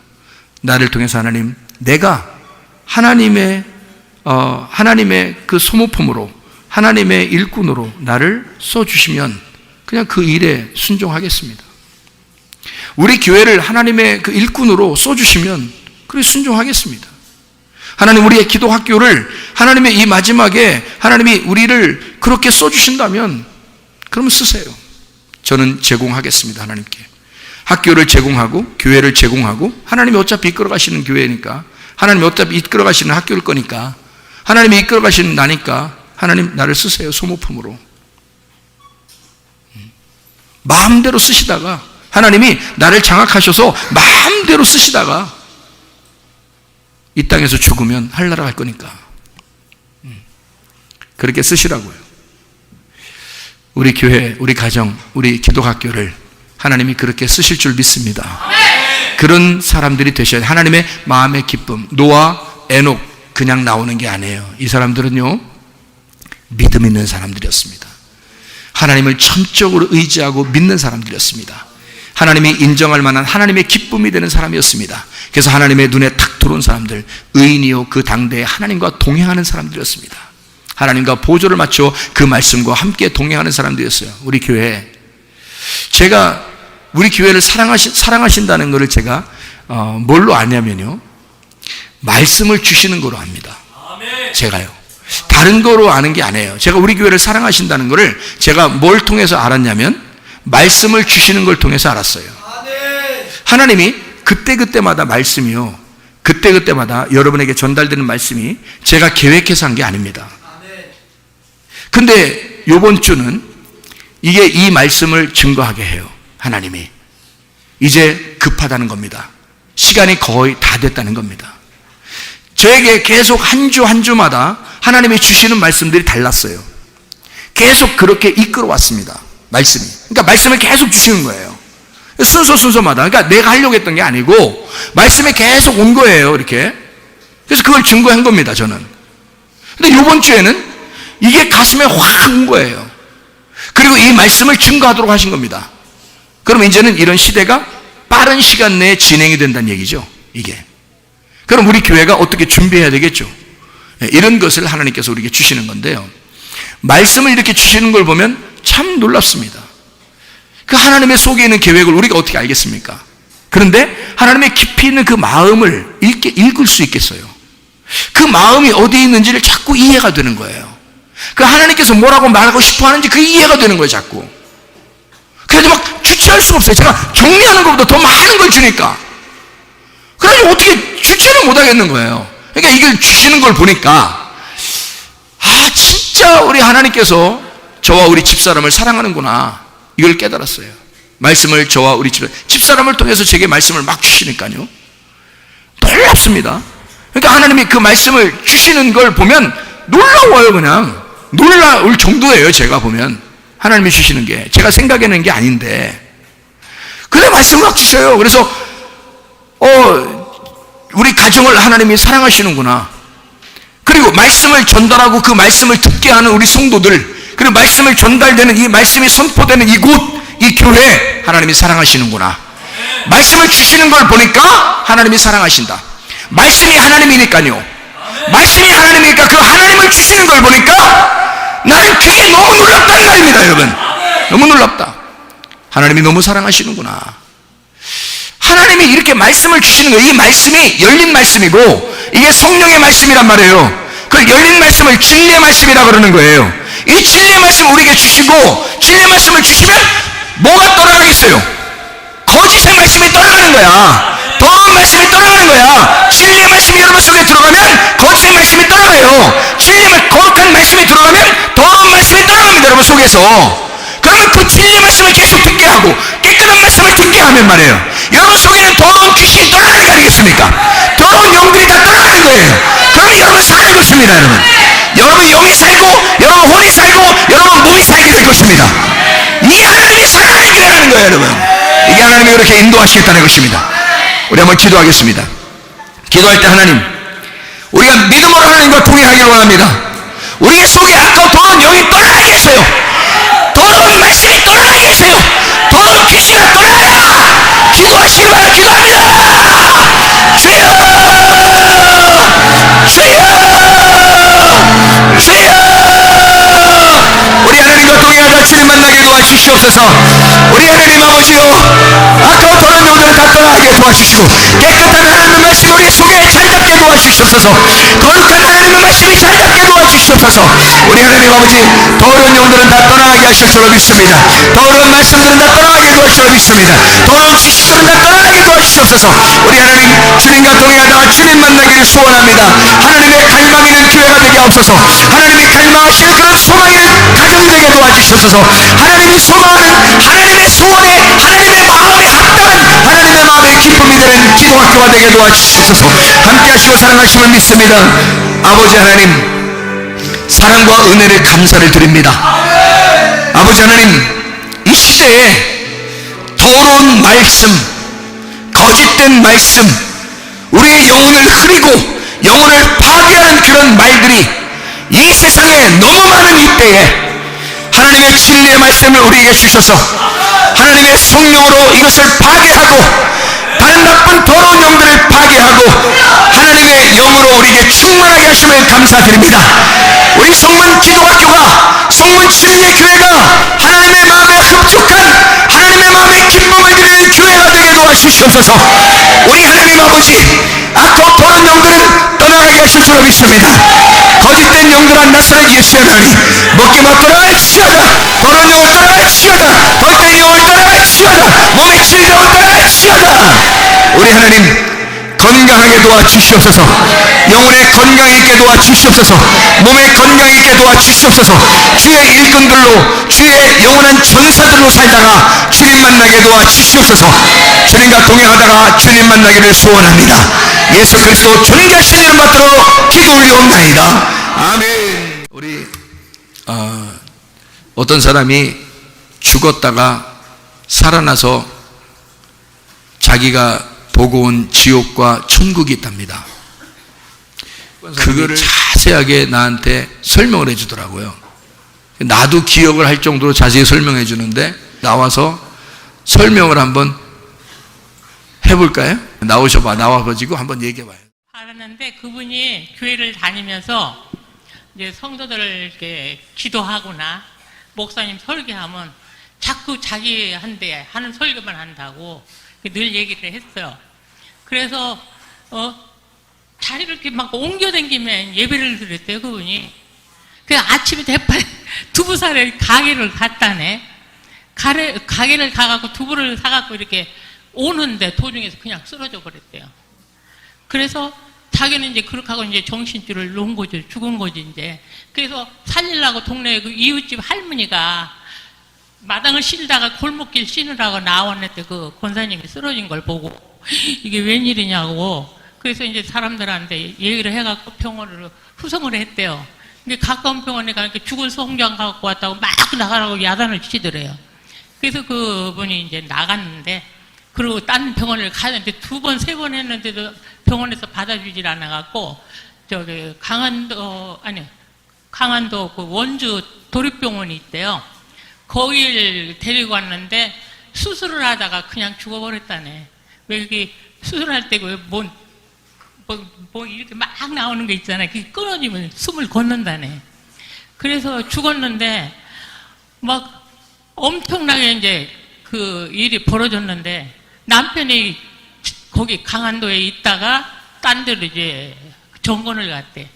나를 통해서 하나님, 내가 하나님의 그 소모품으로, 하나님의 일꾼으로 나를 써주시면 그냥 그 일에 순종하겠습니다. 우리 교회를 하나님의 그 일꾼으로 써주시면 그래 순종하겠습니다. 하나님, 우리의 기도학교를 하나님의 이 마지막에 하나님이 우리를 그렇게 써주신다면 그러면 쓰세요. 저는 제공하겠습니다. 하나님께 학교를 제공하고 교회를 제공하고, 하나님이 어차피 이끌어 가시는 교회니까, 하나님이 어차피 이끌어 가시는 학교일 거니까, 하나님이 이끌어 가시는 나니까 하나님 나를 쓰세요. 소모품으로. 마음대로 쓰시다가, 하나님이 나를 장악하셔서 마음대로 쓰시다가 이 땅에서 죽으면 하늘나라 갈 거니까 그렇게 쓰시라고요. 우리 교회, 우리 가정, 우리 기독학교를 하나님이 그렇게 쓰실 줄 믿습니다. 그런 사람들이 되셔야 돼요. 하나님의 마음의 기쁨. 노아, 에녹 그냥 나오는 게 아니에요. 이 사람들은요, 믿음 있는 사람들이었습니다. 하나님을 전적으로 의지하고 믿는 사람들이었습니다. 하나님이 인정할 만한 하나님의 기쁨이 되는 사람이었습니다. 그래서 하나님의 눈에 탁 들어온 사람들, 의인이요 그 당대에 하나님과 동행하는 사람들이었습니다. 하나님과 보조를 맞춰 그 말씀과 함께 동행하는 사람들이었어요. 우리 교회에. 제가 우리 교회를 사랑하신다는 것을 제가 뭘로 아냐면요, 말씀을 주시는 거로 압니다. 제가요. 다른 거로 아는 게 아니에요. 제가 우리 교회를 사랑하신다는 것을 제가 뭘 통해서 알았냐면 말씀을 주시는 걸 통해서 알았어요. 하나님이 그때그때마다 말씀이요, 그때그때마다 여러분에게 전달되는 말씀이 제가 계획해서 한 게 아닙니다. 근데 요번 주는 이게 이 말씀을 증거하게 해요. 하나님이 이제 급하다는 겁니다. 시간이 거의 다 됐다는 겁니다. 저에게 계속 한 주 한 주마다 하나님이 주시는 말씀들이 달랐어요. 계속 그렇게 이끌어 왔습니다. 말씀이. 그러니까 말씀을 계속 주시는 거예요. 순서마다. 그러니까 내가 하려고 했던 게 아니고 말씀이 계속 온 거예요. 이렇게. 그래서 그걸 증거한 겁니다. 저는. 근데 이번 주에는 이게 가슴에 확 온 거예요. 그리고 이 말씀을 증거하도록 하신 겁니다. 그럼 이제는 이런 시대가 빠른 시간 내에 진행이 된다는 얘기죠. 이게. 그럼 우리 교회가 어떻게 준비해야 되겠죠? 이런 것을 하나님께서 우리에게 주시는 건데요. 말씀을 이렇게 주시는 걸 보면 참 놀랍습니다. 그 하나님의 속에 있는 계획을 우리가 어떻게 알겠습니까? 그런데 하나님의 깊이 있는 그 마음을 읽을 수 있겠어요? 그 마음이 어디에 있는지를 자꾸 이해가 되는 거예요. 그 하나님께서 뭐라고 말하고 싶어 하는지 그 이해가 되는 거예요, 자꾸. 그래도 막 주체할 수가 없어요. 제가 정리하는 것보다 더 많은 걸 주니까. 그래서 어떻게 주체를 못 하겠는 거예요. 그러니까 이걸 주시는 걸 보니까, 진짜 우리 하나님께서 저와 우리 집사람을 사랑하는구나. 이걸 깨달았어요. 말씀을 저와 우리 집사람을 통해서 제게 말씀을 막 주시니까요. 놀랍습니다. 그러니까 하나님이 그 말씀을 주시는 걸 보면 놀라워요. 그냥 놀라울 정도예요. 제가 보면 하나님이 주시는 게 제가 생각해낸 게 아닌데, 그래 말씀을 막 주셔요. 그래서 우리 가정을 하나님이 사랑하시는구나. 그리고 말씀을 전달하고 그 말씀을 듣게 하는 우리 성도들, 그리고 말씀을 전달되는 이 말씀이 선포되는 이곳, 이 교회 하나님이 사랑하시는구나. 말씀을 주시는 걸 보니까 하나님이 사랑하신다. 말씀이 하나님이니까요. 말씀이 하나님이니까 그 하나님을 주시는 걸 보니까 나는 그게 너무 놀랍다는 말입니다. 여러분, 너무 놀랍다. 하나님이 너무 사랑하시는구나. 하나님이 이렇게 말씀을 주시는 거예요. 이 말씀이 열린 말씀이고 이게 성령의 말씀이란 말이에요. 그 열린 말씀을 진리의 말씀이라고 그러는 거예요. 이 진리의 말씀을 우리에게 주시고, 진리의 말씀을 주시면 뭐가 떠나가겠어요? 거짓의 말씀이 떠나가는 거야. 더러운 말씀이 떠나가는 거야. 진리의 말씀이 여러분 속에 들어가면 거짓의 말씀이 떠나가요. 진리의 거룩한 말씀이 들어가면 더러운 말씀이 떠나갑니다. 여러분 속에서. 그러면 그 진리의 말씀을 계속 듣게 하고 깨끗한 말씀을 듣게 하면 말이에요, 여러분 속에는 더러운 귀신이 떠나가는 거 아니겠습니까? 더러운 영들이 다 떠나가는 거예요. 그러면 여러분 사는 것입니다. 여러분, 여러분 영이 살고 여러분 혼이 살고 여러분 몸이 살게 될 것입니다. 이게 하나님이 사랑하는 길이라는 거예요. 여러분, 이게 하나님이 그렇게 인도하시겠다는 것입니다. 우리 한번 기도하겠습니다. 기도할 때 하나님, 우리가 믿음으로 하나님과 동행하기를 원합니다. 우리 속에 아까 더러운 영이 떠나가게 했어요. 더러운 말씀이 떠나가게 했어요. 더러운 귀신아 떠나가라. 기도하시기 바랍니다. 기도합니다. 주여, 주여, 주여. 우리 하나님과 동행하다 주님 만나게 도와주시옵소서. 우리 하나님 아버지요, 아까운 더러운 영들을 다 떠나게 도와주시고 깨끗한 하나님의 말씀이 우리 속에 잘 잡게 도와주시옵소서. 거룩한 하나님의 말씀이 잘 잡게 도와주시옵소서. 우리 하나님 아버지, 더러운 영들은 다 떠나가게 하실 줄로 믿습니다. 더러운 말씀들은 다 떠나가게 도와주실 줄로 믿습니다. 더러운 지식들은 다 떠나가게 도와주시옵소서. 우리 하나님, 주님과 동행하다가 주님 만나기를 소원합니다. 하나님의 갈망 있는 교회가 되게 하옵소서. 하나님이 갈망하시는 그런 소망 있는 가정 되게 도와주시옵소서. 하나님이 소망하는 하나님의 소원에 하나님의 마음에 합당한 하나님의 마음의 기쁨이 되는 기도학교가 되게 도와주시옵소서. 함께 하시고 사랑하심을 믿습니다. 아버지 하나님, 사랑과 은혜를 감사를 드립니다. 아버지 하나님, 이 시대에 더러운 말씀, 거짓된 말씀, 우리의 영혼을 흐리고 영혼을 파괴하는 그런 말들이 이 세상에 너무 많은 이때에 하나님의 진리의 말씀을 우리에게 주셔서 하나님의 성령으로 이것을 파괴하고 다른 나쁜 더러운 영들을 파괴하고 하나님의 영으로 우리에게 충만하게 하심을 감사드립니다. 우리 성문 기도학교가, 성문 치료의 교회가 하나님의 마음에 흡족한, 하나님의 마음에 기쁨을 드리는 교회가 되게 도와주시옵소서. 우리 하나님 아버지, 악독 더러운 영들은 떠나가게 하실 줄로 믿습니다. 거짓된 영들아 나사렛 예수의 하나님, 먹기만 떠나갈지어다. 더러운 영을 떠나갈지어다. 헛된 영을 떠나갈지어다. 몸에 찔린 영을 떠나갈지어다. 우리 하나님 건강하게 도와주시옵소서. 영혼의 건강 있게 도와주시옵소서. 몸의 건강 있게 도와주시옵소서. 주의 일꾼들로, 주의 영원한 전사들로 살다가 주님 만나게 도와주시옵소서. 주님과 동행하다가 주님 만나기를 소원합니다. 예수 그리스도 존귀하신 이름 받들어 기도 올리옵나이다. 아멘. 우리 어떤 사람이 죽었다가 살아나서 자기가 보고 온 지옥과 천국이 있답니다. 그거를 자세하게 나한테 설명을 해주더라고요. 나도 기억을 할 정도로 자세히 설명해 주는데, 나와서 설명을 한번 해볼까요? 나와가지고 한번 얘기해봐요. 알았는데 그분이 교회를 다니면서 이제 성도들을 이렇게 기도하거나 목사님 설교하면 자꾸 자기한테 하는 설교만 한다고 늘 얘기를 했어요. 그래서 자리를 이렇게 막 옮겨다니면 예배를 드렸대요, 그분이. 그 아침에 대파에 두부살에 가게를 갔다네. 가게를 가갖고 두부를 사갖고 이렇게 오는데 도중에서 그냥 쓰러져 버렸대요. 그래서 자기는 이제 그렇게 하고 이제 정신줄을 놓은 거죠. 죽은 거지, 이제. 그래서 살리려고 동네에 그 이웃집 할머니가 마당을 씻다가 골목길 씻으라고 나왔는데 그 권사님이 쓰러진 걸 보고 이게 웬일이냐고, 그래서 이제 사람들한테 얘기를 해갖고 병원으로 후송을 했대요. 근데 가까운 병원에 가니까 죽은 송장 갖고 왔다고 막 나가라고 야단을 치더래요. 그래서 그분이 이제 나갔는데, 그리고 딴 병원을 가는데 2번, 3번 했는데도 병원에서 받아주질 않아갖고, 저기 강원도 그 원주 도립병원이 있대요. 거기를 데리고 왔는데 수술을 하다가 그냥 죽어버렸다네. 왜 여기 수술할 때 뭐 이렇게 막 나오는 게 있잖아요. 그게 끊어지면 숨을 걷는다네. 그래서 죽었는데 막 엄청나게 이제 그 일이 벌어졌는데, 남편이 거기 강원도에 있다가 딴 데로 이제 정권을 갔대.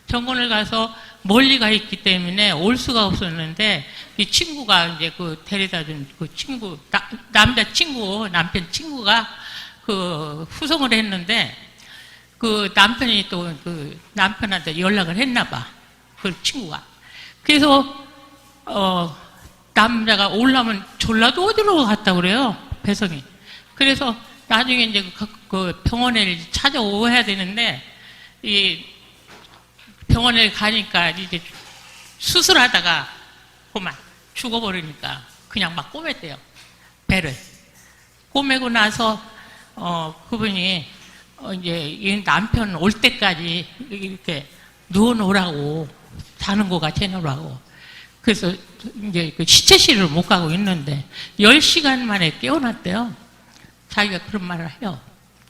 정권을 가서 멀리 가 있기 때문에 올 수가 없었는데, 이 친구가 이제 그 데려다 준 그 친구, 남편 친구가 그 후송을 했는데, 그 남편이 또 그 남편한테 연락을 했나 봐. 그 친구가. 그래서, 남자가 올라면 전라도 어디로 갔다 그래요. 배송이. 그래서 나중에 이제 그 병원에 찾아오야 되는데, 이 병원에 가니까 이제 수술하다가 그만 죽어버리니까 그냥 막 꼬맸대요. 배를. 꼬매고 나서, 그분이, 이제 이 남편 올 때까지 이렇게 누워놓으라고, 자는 거 같이 해놓으라고. 그래서 이제 그 시체실을 못 가고 있는데 10시간 만에 깨어났대요. 자기가 그런 말을 해요.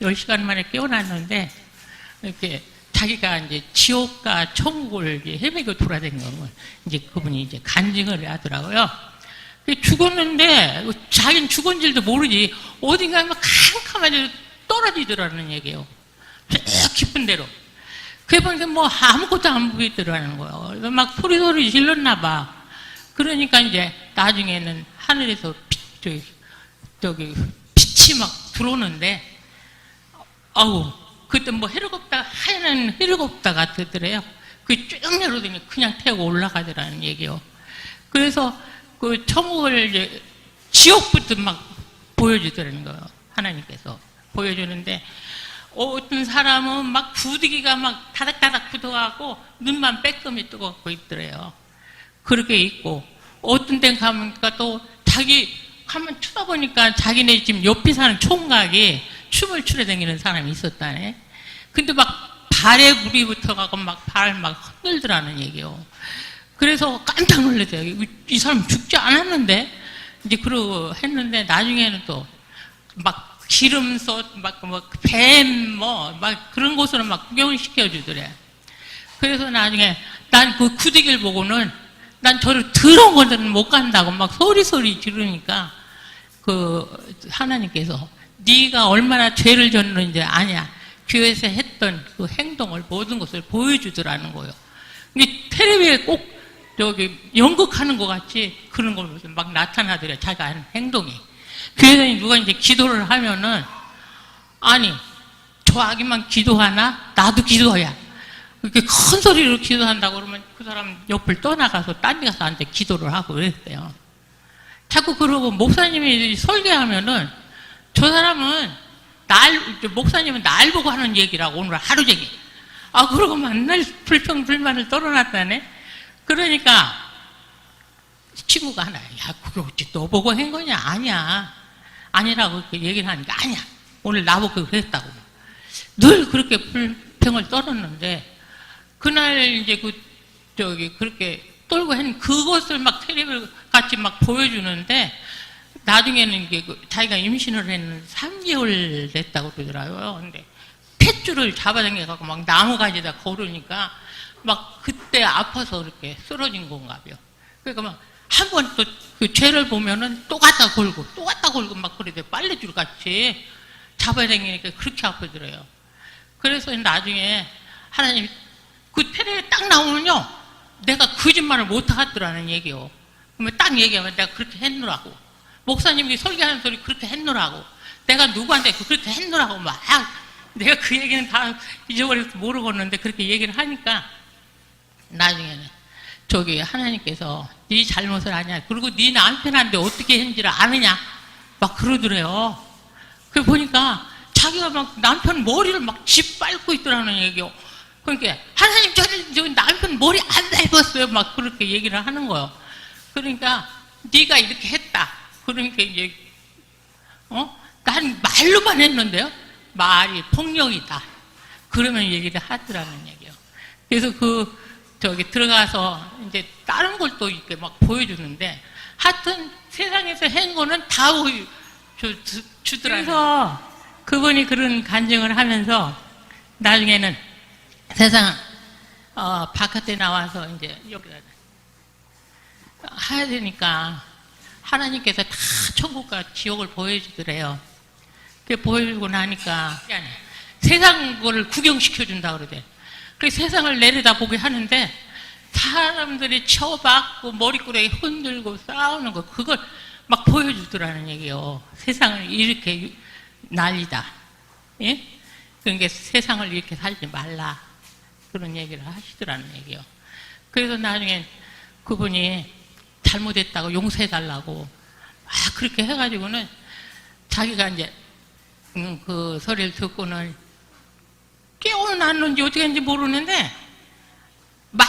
10시간 만에 깨어났는데, 이렇게 자기가 이제 지옥과 천국을 헤매고 돌아다니는 걸 이제 그분이 이제 간증을 하더라고요. 죽었는데 자기는 죽은 줄도 모르지 어딘가에 막 캄캄하게 떨어지더라는 얘기예요. 쭉 깊은 데로. 그래 보니까 뭐 아무것도 안 보이더라는 거예요. 막 소리 질렀나 봐. 그러니까 이제 나중에는 하늘에서 저기 빛이 막 들어오는데, 아우, 그때 뭐 하얀 헬리콥터 같더래요. 그 쭉 내려오더니 그냥 태우고 올라가더라는 얘기요. 그래서 그 천국을 이제 지옥부터 막 보여주더라는 거예요. 하나님께서 보여주는데, 어떤 사람은 막 부디기가 막 다닥다닥 굳어가고 눈만 빼끔히 뜨겁고 있더래요. 그렇게 있고, 어떤 데 가니까 또 자기 가만 쳐다보니까 자기네 집 옆에 사는 총각이 춤을 추려 다니는 사람이 있었다네. 근데 막 발에 물이 붙어가고 막 발 막 흔들더라는 얘기요. 그래서 깜짝 놀랐어요. 이 사람 죽지 않았는데? 이제 그러고 했는데, 나중에는 또 막 기름솥, 막 뱀, 막 그런 곳으로 막 구경을 시켜주더래. 그래서 나중에 난 그 구데기를 보고는 난 저를 더러운 곳은 못 간다고 막 소리 지르니까 그 하나님께서 네가 얼마나 죄를 졌는지 아냐. 교회에서 했던 그 행동을 모든 것을 보여주더라는 거예요. 근데 텔레비에 꼭 저기 연극하는 것 같이 그런 걸 막 나타나더래요. 자기가 하는 행동이. 교회에 누가 이제 기도를 하면은 아니 저 아기만 기도하나? 나도 기도해야. 이렇게 큰 소리로 기도한다고 그러면 그 사람 옆을 떠나가서 딴 데 가서 앉아 기도를 하고 그랬어요. 자꾸 그러고 목사님이 설교하면은 저 사람은 목사님은 날 보고 하는 얘기라고 오늘 하루 종일. 아, 그러고 맨날 불평불만을 떨어놨다네. 그러니까 친구가 하나, 야, 그게 어찌 너 보고 한 거냐? 아니야. 아니라고 이렇게 얘기를 하니까 아니야. 오늘 나보고 그랬다고. 늘 그렇게 불평을 떨었는데 그날 이제 그렇게 떨고 한 그것을 막 텔레비 같이 막 보여주는데 나중에는 이게 자기가 임신을 했는 3개월 됐다고 그러더라고요. 근데 탯줄을 잡아당겨갖고 막 나무 가지다 걸으니까 막 그때 아파서 그렇게 쓰러진 건가 봐요. 그러니까 막 한 번 또 그 죄를 보면은 또 갖다 걸고 막 그래도 빨래줄 같이 잡아당기니까 그렇게 아프더래요. 그래서 나중에 하나님 그 텔레비에 딱 나오면요 내가 거짓말을 못 하더라는 얘기요. 그러면 딱 얘기하면 내가 그렇게 했노라고. 목사님이 설교하는 소리 그렇게 했노라고. 내가 누구한테 그렇게 했노라고 막 내가 그 얘기는 다 잊어버려서 모르겠는데 그렇게 얘기를 하니까 나중에는 저기 하나님께서 네 잘못을 아냐. 그리고 네 남편한테 어떻게 했는지를 아느냐. 막 그러더래요. 그 보니까 자기가 막 남편 머리를 막 짓밟고 있더라는 얘기요. 그러니까 하나님 저 남편 머리 안 밟았어요. 막 그렇게 얘기를 하는 거예요. 그러니까 네가 이렇게 했다. 그러니까 이제 난 말로만 했는데요. 말이 폭력이다. 그러면 얘기를 하더라는 얘기요. 그래서 저기 들어가서 이제 다른 걸 또 이렇게 막 보여주는데 하여튼 세상에서 한 거는 다 주더라고요. 그래서 그분이 그런 간증을 하면서 나중에는 세상 바깥에 나와서 이제 여기 해야 되니까 하나님께서 다 천국과 지옥을 보여주더래요. 그게 보여주고 나니까 세상 거를 구경시켜준다 그러대. 그래서 세상을 내려다보게 하는데 사람들이 쳐박고 머리끄레기 흔들고 싸우는 거 그걸 막 보여주더라는 얘기요. 세상을 이렇게 난리다. 예? 그러니까 세상을 이렇게 살지 말라. 그런 얘기를 하시더라는 얘기요. 그래서 나중에 그분이 잘못했다고 용서해달라고 막 그렇게 해가지고는 자기가 이제 그 소리를 듣고는 깨어났는지 어떻게 했는지 모르는데 막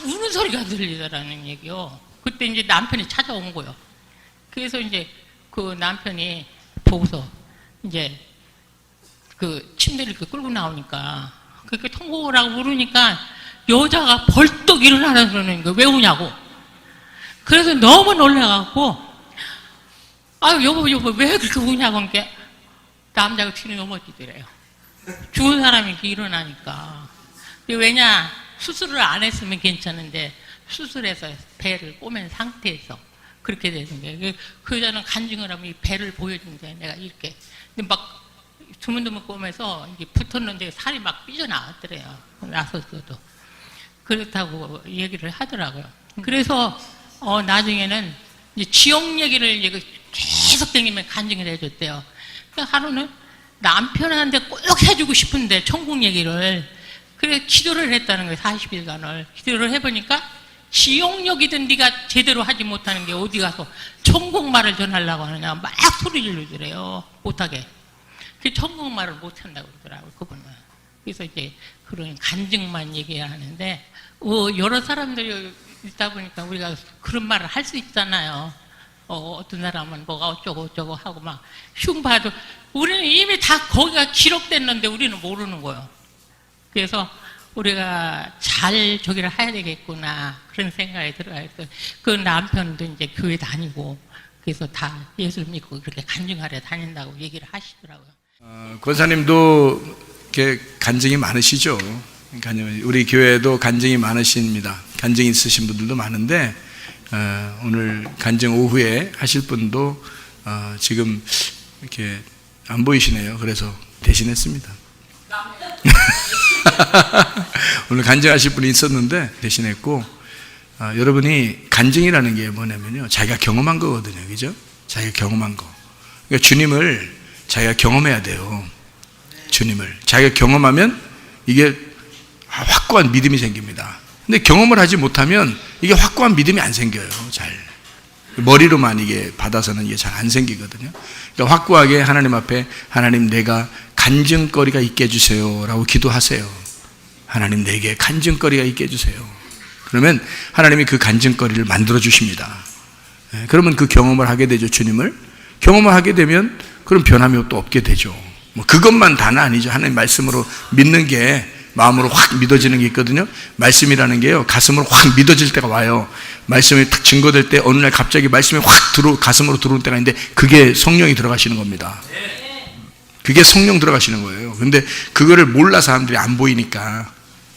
우는 소리가 들리더라는 얘기요. 그때 이제 남편이 찾아온 거예요. 그래서 이제 그 남편이 보고서 이제 그 침대를 이렇게 끌고 나오니까 그렇게 통곡을 하고 울으니까 여자가 벌떡 일어나라 그러는 거예요. 왜 우냐고. 그래서 너무 놀라갖고 아유 여보 왜 그렇게 우냐고 하니까 남자가 뒤로 넘어지더래요. 죽은 사람이 이렇게 일어나니까. 왜냐 수술을 안 했으면 괜찮은데 수술해서 배를 꼬맨 상태에서 그렇게 되는 거예요. 그 여자는 간증을 하면 이 배를 보여준대. 내가 이렇게 근데 막 드문드문 꼬매서 이게 붙었는데 살이 막 삐져나왔더래요. 나서서도 그렇다고 얘기를 하더라고요. 그래서 나중에는 이제 지옥 얘기를 계속 댕기면 간증을 해줬대요. 그러니까 하루는 남편한테 꼭 해주고 싶은데 천국 얘기를 그래 기도를 했다는 거예요. 40일간을 기도를 해보니까 지옥역이든 네가 제대로 하지 못하는 게 어디 가서 천국말을 전하려고 하느냐 막 소리 지르더래요. 못하게. 그 천국말을 못한다고 그러더라고요. 그분은. 그래서 이제 그런 간증만 얘기하는데 여러 사람들이 있다 보니까 우리가 그런 말을 할 수 있잖아요. 어떤 사람은 뭐가 어쩌고 하고 막 흉봐도 우리는 이미 다 거기가 기록됐는데 우리는 모르는 거예요. 그래서 우리가 잘 저기를 해야 되겠구나 그런 생각이 들어요. 그 남편도 이제 교회 다니고 그래서 다 예수를 믿고 그렇게 간증하려 다닌다고 얘기를 하시더라고요. 권사님도 이렇게 간증이 많으시죠. 우리 교회도 간증이 많으십니다. 간증이 있으신 분들도 많은데 오늘 간증 오후에 하실 분도 지금 이렇게 안 보이시네요. 그래서 대신했습니다. 오늘 간증하실 분이 있었는데 대신했고, 여러분이 간증이라는 게 뭐냐면요, 자기가 경험한 거거든요. 그죠? 자기가 경험한 거. 그러니까 주님을 자기가 경험해야 돼요. 주님을 자기가 경험하면 이게 확고한 믿음이 생깁니다. 근데 경험을 하지 못하면 이게 확고한 믿음이 안 생겨요. 잘 머리로만 이게 받아서는 이게 잘 안 생기거든요. 그러니까 확고하게 하나님 앞에, 하나님 내가 간증거리가 있게 해주세요 라고 기도하세요. 하나님 내게 간증거리가 있게 해주세요. 그러면 하나님이 그 간증거리를 만들어 주십니다. 그러면 그 경험을 하게 되죠. 주님을 경험을 하게 되면 그럼 변함이 또 없게 되죠. 뭐 그것만 다는 아니죠. 하나님 말씀으로 믿는 게 마음으로 확 믿어지는 게 있거든요. 말씀이라는 게요, 가슴으로 확 믿어질 때가 와요. 말씀이 딱 증거될 때 어느 날 갑자기 말씀이 확 가슴으로 들어올 때가 있는데 그게 성령이 들어가시는 겁니다. 그게 성령 들어가시는 거예요. 근데 그거를 몰라 사람들이 안 보이니까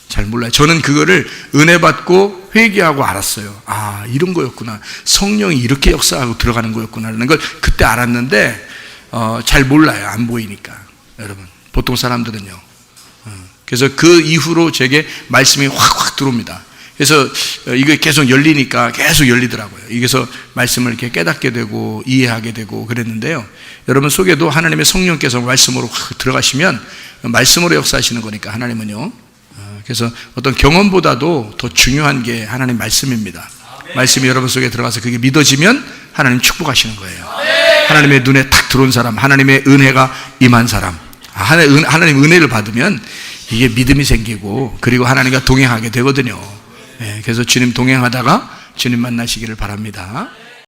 잘 몰라요. 저는 그거를 은혜 받고 회개하고 알았어요. 아, 이런 거였구나. 성령이 이렇게 역사하고 들어가는 거였구나라는 걸 그때 알았는데 잘 몰라요. 안 보이니까. 여러분, 보통 사람들은요. 그래서 그 이후로 제게 말씀이 확 들어옵니다. 그래서 이게 계속 열리니까 계속 열리더라고요. 그래서 말씀을 이렇게 깨닫게 되고 이해하게 되고 그랬는데요. 여러분 속에도 하나님의 성령께서 말씀으로 확 들어가시면 말씀으로 역사하시는 거니까 하나님은요. 그래서 어떤 경험보다도 더 중요한 게 하나님 말씀입니다. 말씀이 여러분 속에 들어가서 그게 믿어지면 하나님 축복하시는 거예요. 하나님의 눈에 탁 들어온 사람, 하나님의 은혜가 임한 사람, 하나님 은혜를 받으면 이게 믿음이 생기고 그리고 하나님과 동행하게 되거든요. 그래서 주님 동행하다가 주님 만나시기를 바랍니다.